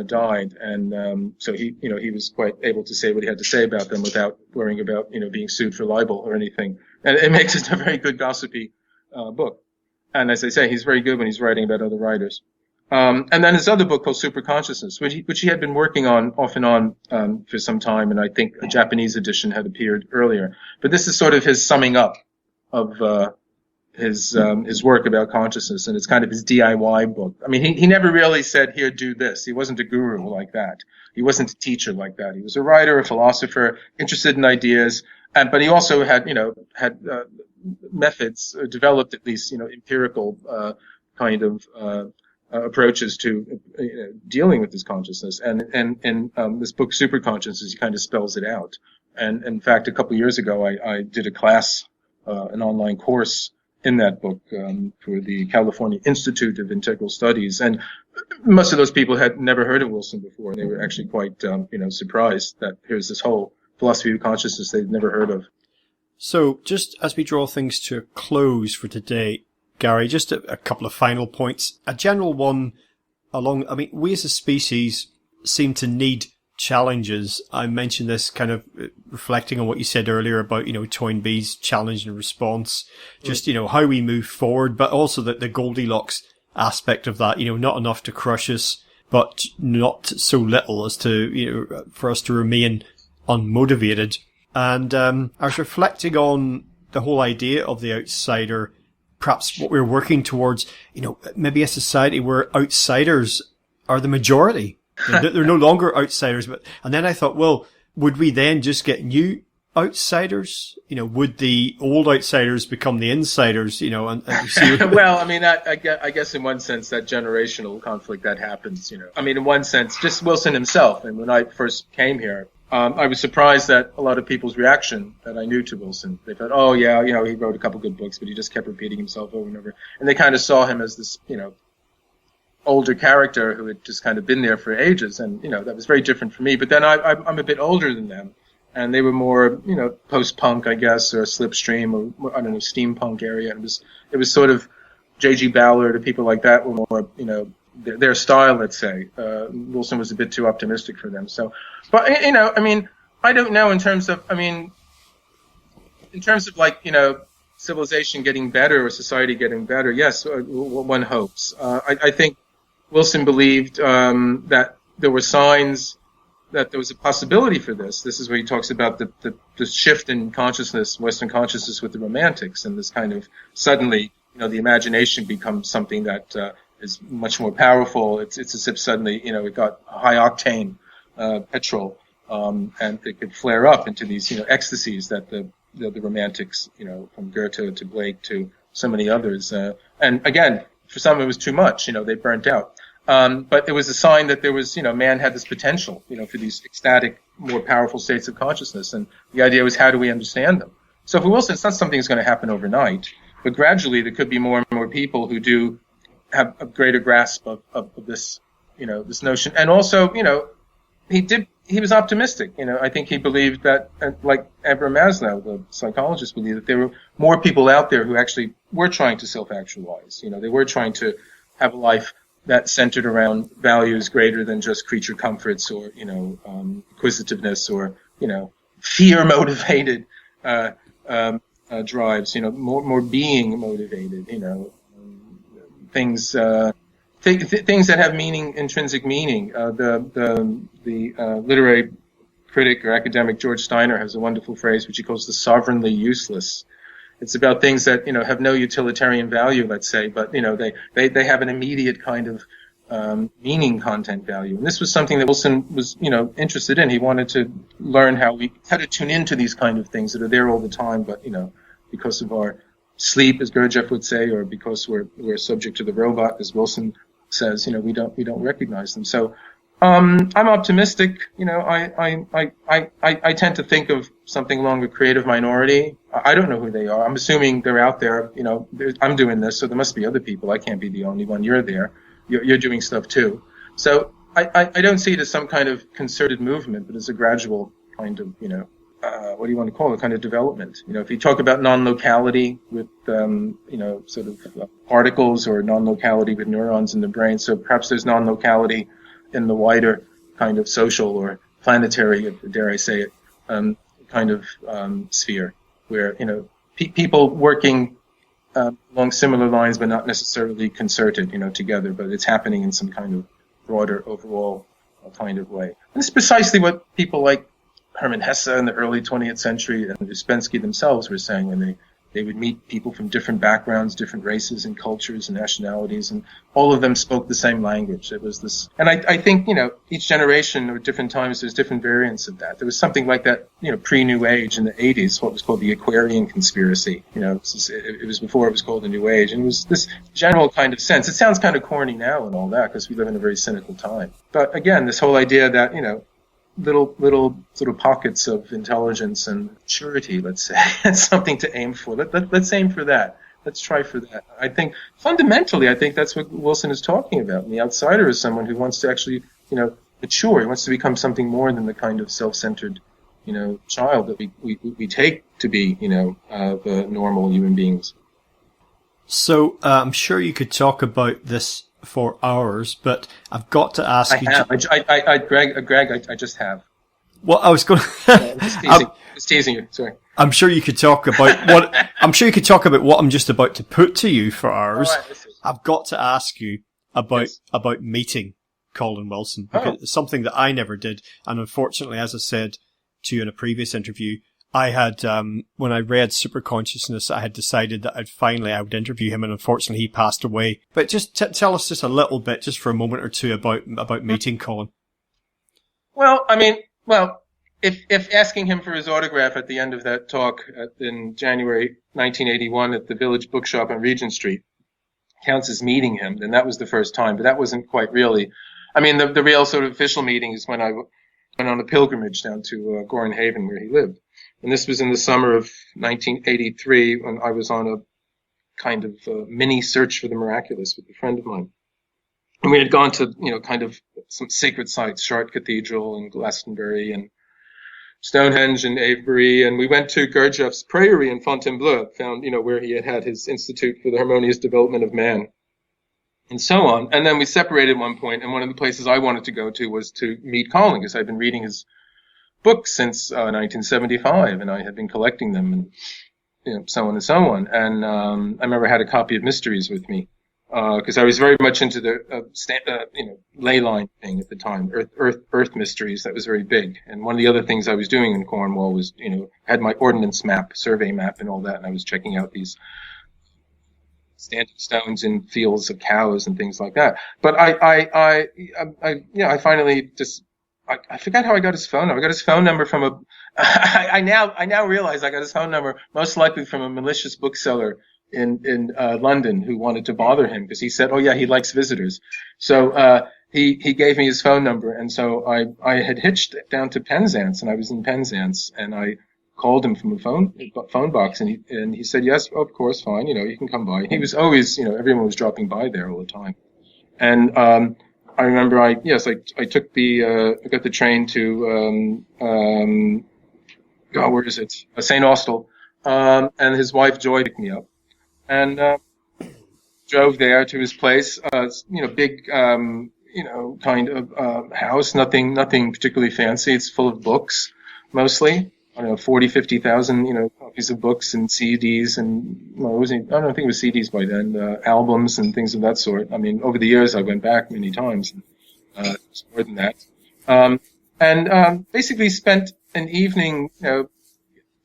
died, and so he was quite able to say what he had to say about them without worrying about, being sued for libel or anything. And it makes it a very good gossipy book. And as I say, he's very good when he's writing about other writers. And then his other book called Superconsciousness, which he had been working on off and on for some time, and I think a Japanese edition had appeared earlier. But this is sort of his summing up of his work about consciousness, and it's kind of his DIY book. He never really said, here, do this. He wasn't a guru like that. He wasn't a teacher like that. He was a writer, a philosopher, interested in ideas, but he also had methods, developed at least, empirical kind of approaches to dealing with this consciousness. And this book, Superconsciousness, he kind of spells it out. And in fact, a couple of years ago, I did a class, an online course in that book for the California Institute of Integral Studies. And most of those people had never heard of Wilson before. They were actually quite, surprised that here's this whole philosophy of consciousness they'd never heard of. So just as we draw things to a close for today, Gary, just a couple of final points. A general one we as a species seem to need challenges. I mentioned this kind of reflecting on what you said earlier about, Toynbee's challenge and response, just, how we move forward, but also the Goldilocks aspect of that, not enough to crush us, but not so little as to, for us to remain unmotivated. And I was reflecting on the whole idea of the outsider, perhaps what we're working towards, maybe a society where outsiders are the majority. They're no longer outsiders. And then I thought, well, would we then just get new outsiders? Would the old outsiders become the insiders? And see well, I guess in one sense that generational conflict that happens. In one sense, just Wilson himself. And when I first came here, I was surprised that a lot of people's reaction that I knew to Wilson. They thought, oh yeah, he wrote a couple good books, but he just kept repeating himself over and over. And they kind of saw him as this, older character who had just kind of been there for ages, and that was very different for me. But then I'm a bit older than them, and they were more post-punk, I guess, or slipstream, or I don't know, steampunk area. And it was sort of J.G. Ballard or people like that were more their style, let's say. Wilson was a bit too optimistic for them. So, but I mean, I don't know in terms of like civilization getting better or society getting better. Yes, one hopes. I think Wilson believed that there were signs that there was a possibility for this. This is where he talks about the shift in consciousness, Western consciousness, with the Romantics, and this kind of suddenly, the imagination becomes something that is much more powerful. It's as if suddenly, it got high octane petrol, and it could flare up into these, ecstasies that the Romantics, from Goethe to Blake to so many others. And again, for some it was too much, they burnt out. But it was a sign that there was, man had this potential, for these ecstatic, more powerful states of consciousness. And the idea was, how do we understand them? So for Wilson, it's not something that's going to happen overnight, but gradually there could be more and more people who do have a greater grasp of this, this notion. And also, he was optimistic. I think he believed that, like Abraham Maslow, the psychologist, believed that there were more people out there who actually were trying to self-actualize. They were trying to have a life that centered around values greater than just creature comforts or, inquisitiveness or, fear-motivated drives. More being motivated. Things that have meaning, intrinsic meaning. The literary critic or academic George Steiner has a wonderful phrase which he calls the sovereignly useless. It's about things that have no utilitarian value, let's say, but they have an immediate kind of meaning, content value. And this was something that Wilson was interested in. He wanted to learn how to tune into these kind of things that are there all the time, but because of our sleep, as Gurdjieff would say, or because we're subject to the robot, as Wilson says, we don't recognize them. So I'm optimistic. I tend to think of something along the creative minority. I don't know who they are. I'm assuming they're out there. I'm doing this, so there must be other people. I can't be the only one. You're there. You're doing stuff too. So I don't see it as some kind of concerted movement, but as a gradual kind of, what do you want to call it, kind of development. If you talk about non-locality with, sort of particles, or non-locality with neurons in the brain, so perhaps there's non-locality in the wider kind of social or planetary, dare I say it, kind of sphere, where, people working along similar lines but not necessarily concerted, together, but it's happening in some kind of broader overall kind of way. And it's precisely what people like Hermann Hesse in the early 20th century and Uspensky themselves were saying when they would meet people from different backgrounds, different races and cultures and nationalities, and all of them spoke the same language. It was this, and I think, each generation or different times there's different variants of that. There was something like that, pre-New Age in the 80s, what was called the Aquarian conspiracy. It was before it was called the New Age, and it was this general kind of sense. It sounds kind of corny now and all that because we live in a very cynical time. But again, this whole idea that, little sort of pockets of intelligence and maturity, let's say. That's something to aim for. Let's aim for that. Let's try for that. I think fundamentally, that's what Wilson is talking about. And the outsider is someone who wants to actually, mature. He wants to become something more than the kind of self-centered, child that we take to be, the normal human beings. So I'm sure you could talk about this for hours, but I've got to ask you. Greg, I just have. Well, I was going. Just teasing you. Sorry. I'm sure you could talk about what. I'm sure you could talk about what I'm just about to put to you for hours. Right, I've got to ask you about meeting Colin Wilson, because it's something that I never did, and unfortunately, as I said to you in a previous interview, I had, when I read Superconsciousness, I had decided that I would interview him, and unfortunately he passed away. But just tell us just a little bit, just for a moment or two, about meeting Colin. Well, if asking him for his autograph at the end of that talk in January 1981 at the Village Bookshop on Regent Street counts as meeting him, then that was the first time, but that wasn't quite really. The real sort of official meeting is when I went on a pilgrimage down to Gorin Haven, where he lived. And this was in the summer of 1983 when I was on a kind of mini search for the miraculous with a friend of mine. And we had gone to, kind of some sacred sites, Chartres Cathedral and Glastonbury and Stonehenge and Avebury, and we went to Gurdjieff's priory in Fontainebleau, found, where he had his Institute for the Harmonious Development of Man, and so on. And then we separated at one point, and one of the places I wanted to go to was to meet Colin, because I'd been reading his books since 1975, and I had been collecting them, and so on and so on. And I remember I had a copy of Mysteries with me, because I was very much into the ley line thing at the time, Earth mysteries. That was very big. And one of the other things I was doing in Cornwall was, had my ordnance map, survey map, and all that, and I was checking out these standing stones in fields of cows and things like that. But I finally just. I forgot how I got his phone number. I got his phone number from I now realize I got his phone number most likely from a malicious bookseller in London who wanted to bother him, because he said, oh yeah, he likes visitors. So he gave me his phone number, and so I had hitched down to Penzance, and I was in Penzance, and I called him from a phone box, and he said, yes, of course, fine, you can come by. He was always, everyone was dropping by there all the time. And I remember I took I got the train to where is it? St. Austell, and his wife Joy picked me up, and drove there to his place. Big kind of house, nothing particularly fancy. It's full of books, mostly. I don't know, 40, 50,000, copies of books and CDs and, I don't think it was CDs by then, albums and things of that sort. I mean, over the years, I went back many times, it's more than that. And basically spent an evening,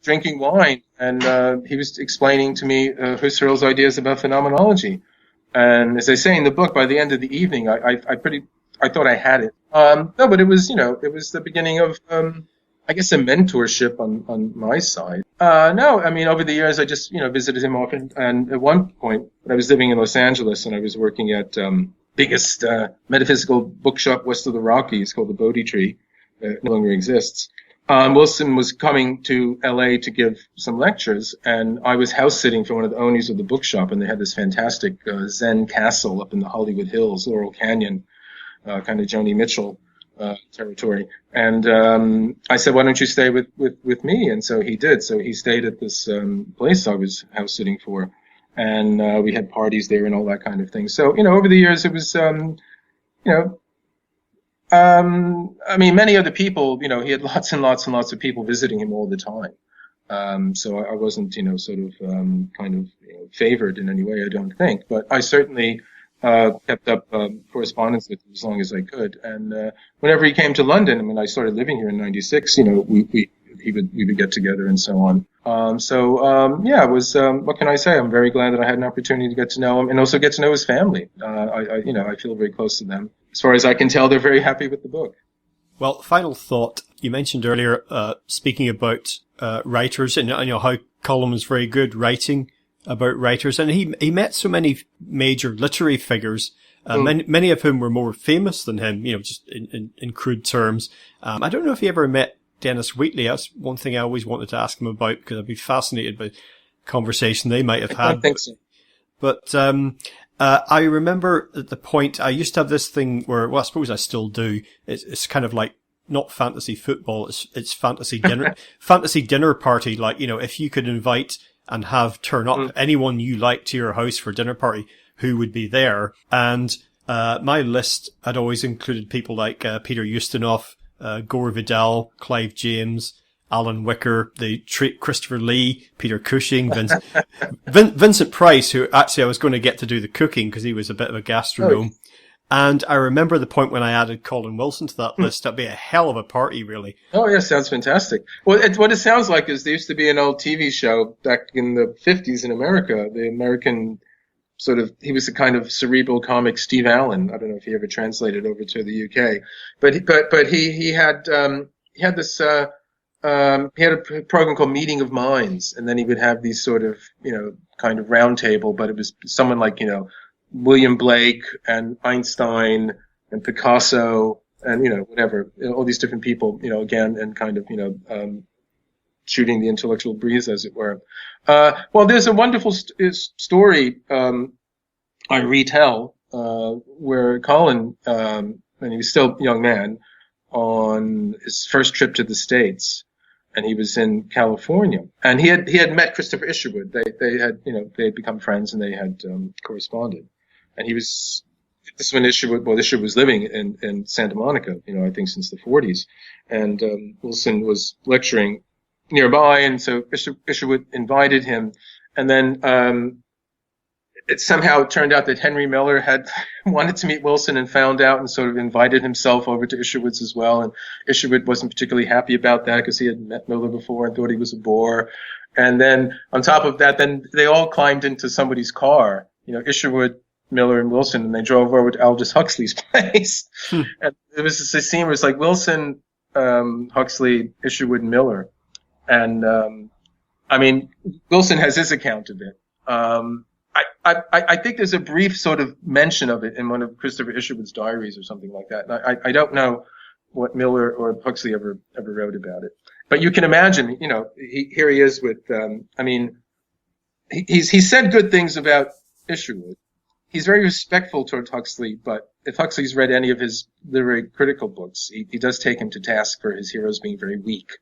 drinking wine, and he was explaining to me Husserl's ideas about phenomenology. And as I say in the book, by the end of the evening, I thought I had it. No, but it was, it was the beginning of, I guess, a mentorship on my side. No, I mean, over the years, I just, visited him often. And at one point, when I was living in Los Angeles and I was working at, biggest, metaphysical bookshop west of the Rockies called the Bodhi Tree, no longer exists. Wilson was coming to LA to give some lectures, and I was house sitting for one of the owners of the bookshop, and they had this fantastic, Zen castle up in the Hollywood Hills, Laurel Canyon, kind of Joni Mitchell territory. And I said, why don't you stay with me? And so he did. So he stayed at this place I was house sitting for. And we had parties there and all that kind of thing. So, over the years, it was, I mean, many other people, he had lots and lots and lots of people visiting him all the time. So I wasn't, favored in any way, I don't think. But I certainly kept up correspondence with him as long as I could. And whenever he came to London, I mean, I started living here in '96. We would get together and so on. It was. What can I say? I'm very glad that I had an opportunity to get to know him and also get to know his family. I feel very close to them. As far as I can tell, they're very happy with the book. Well, final thought. You mentioned earlier, speaking about writers and how Colin was very good writing about writers, and he met so many major literary figures, many of whom were more famous than him, just in crude terms. I don't know if he ever met Dennis Wheatley. That's one thing I always wanted to ask him about, because I'd be fascinated by the conversation they might have had. I don't think so. But I remember at the point, I used to have this thing where, well, I suppose I still do. It's kind of like not fantasy football. It's fantasy dinner, fantasy dinner party. Like, if you could invite and have turn up anyone you like to your house for dinner party, who would be there? And my list had always included people like Peter Ustinov, Gore Vidal, Clive James, Alan Wicker, Christopher Lee, Peter Cushing, Vincent Price, who actually I was going to get to do the cooking because he was a bit of a gastronome. Oh. And I remember the point when I added Colin Wilson to that list. That'd be a hell of a party, really. Oh, yeah, sounds fantastic. Well, what it sounds like is there used to be an old TV show back in the 50s in America, the American he was a kind of cerebral comic Steve Allen. I don't know if he ever translated over to the UK, but he had this, he had a program called Meeting of Minds, and then he would have these sort of, kind of round table, but it was someone like, William Blake and Einstein and Picasso and, whatever, all these different people, again, and kind of, shooting the intellectual breeze, as it were. Well, there's a wonderful story, I retell, where Colin, when he was still a young man, on his first trip to the States, and he was in California, and he had met Christopher Isherwood. They had become friends, and they had corresponded. And this is when Isherwood was living in Santa Monica, I think since the 40s, and Wilson was lecturing nearby, and so Isherwood invited him, and then it somehow turned out that Henry Miller had wanted to meet Wilson and found out and sort of invited himself over to Isherwood's as well. And Isherwood wasn't particularly happy about that because he had met Miller before and thought he was a bore. And then on top of that, then they all climbed into somebody's car, Isherwood, Miller, and Wilson, and they drove over to Aldous Huxley's place. And it was just a scene where it's like Wilson, Huxley, Isherwood, and Miller. And, Wilson has his account of it. I think there's a brief sort of mention of it in one of Christopher Isherwood's diaries or something like that. And I don't know what Miller or Huxley ever wrote about it. But you can imagine, here he is with, he said good things about Isherwood. He's very respectful toward Huxley, but if Huxley's read any of his literary critical books, he does take him to task for his heroes being very weak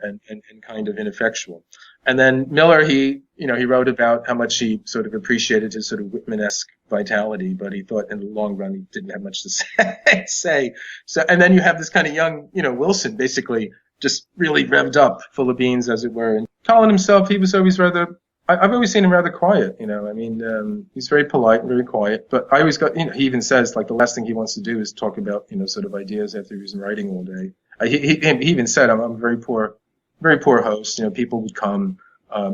and kind of ineffectual. And then Miller, he wrote about how much he sort of appreciated his sort of Whitman-esque vitality, but he thought in the long run he didn't have much to say. So, and then you have this kind of young, Wilson, basically just really revved up, full of beans, as it were. And Colin himself, he was always I've always seen him rather quiet, he's very polite and very quiet, but I always he even says, like, the last thing he wants to do is talk about, sort of ideas after he was writing all day. He even said, I'm a very poor host. People would come.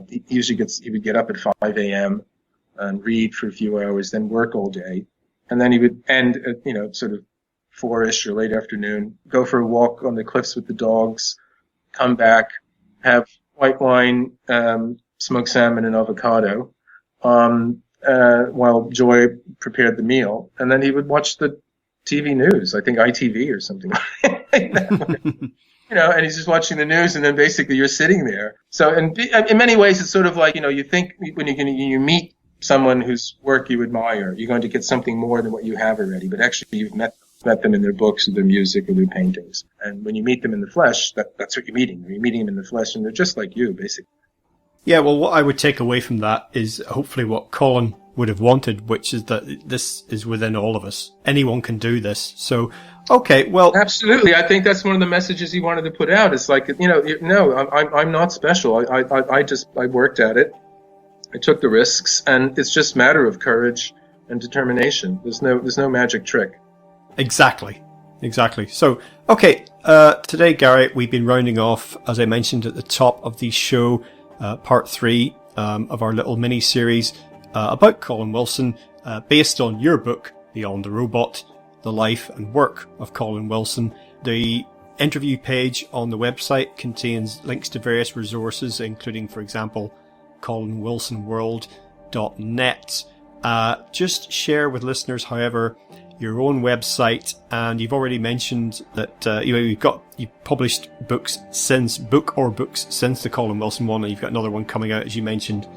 He would get up at 5 a.m. and read for a few hours, then work all day. And then he would end at, sort of 4-ish or late afternoon, go for a walk on the cliffs with the dogs, come back, have white wine, smoked salmon and avocado, while Joy prepared the meal. And then he would watch the TV news, I think ITV or something like that. And he's just watching the news, and then basically you're sitting there. So in many ways, it's sort of like, you think when you meet someone whose work you admire, you're going to get something more than what you have already. But actually, you've met them in their books or their music or their paintings. And when you meet them in the flesh, that's what you're meeting. You're meeting them in the flesh, and they're just like you, basically. Yeah, well, what I would take away from that is hopefully what Colin would have wanted, which is that this is within all of us. Anyone can do this. So, okay, well, absolutely. I think that's one of the messages he wanted to put out. It's like, I'm not special. I worked at it. I took the risks, and it's just a matter of courage and determination. There's no magic trick. Exactly. So, okay, today, Gary, we've been rounding off, as I mentioned at the top of the show, part 3 of our little mini-series about Colin Wilson, based on your book, Beyond the Robot, The Life and Work of Colin Wilson. The interview page on the website contains links to various resources, including, for example, colinwilsonworld.net. Just share with listeners, however, your own website, and you've already mentioned that you've published books since the Colin Wilson one, and you've got another one coming out, as you mentioned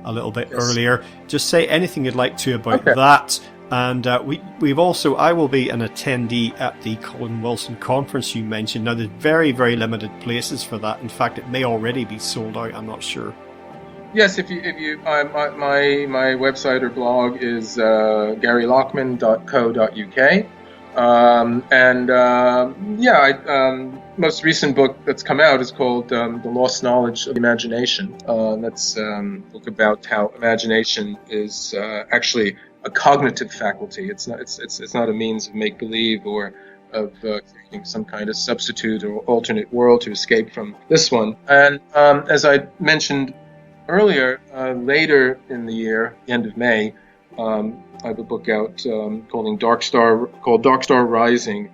a little bit earlier. Just say anything you'd like to about that. And I will be an attendee at the Colin Wilson conference you mentioned. Now, there's very, very limited places for that. In fact, it may already be sold out. I'm not sure. Yes, if you my website or blog is garylachman.co.uk. Most recent book that's come out is called The Lost Knowledge of Imagination. That's a book about how imagination is actually a cognitive faculty. It's not a means of make believe or of creating some kind of substitute or alternate world to escape from this one. And as I mentioned earlier, later in the year, the end of May, I have a book out called Dark Star Rising: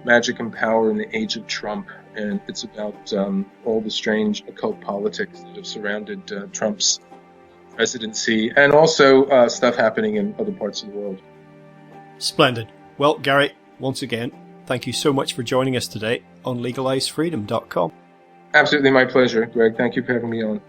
Magic and Power in the Age of Trump, and it's about all the strange occult politics that have surrounded Trump's presidency, and also stuff happening in other parts of the world. Splendid. Well, Gary, once again, thank you so much for joining us today on LegalizeFreedom.com. Absolutely my pleasure, Greg. Thank you for having me on.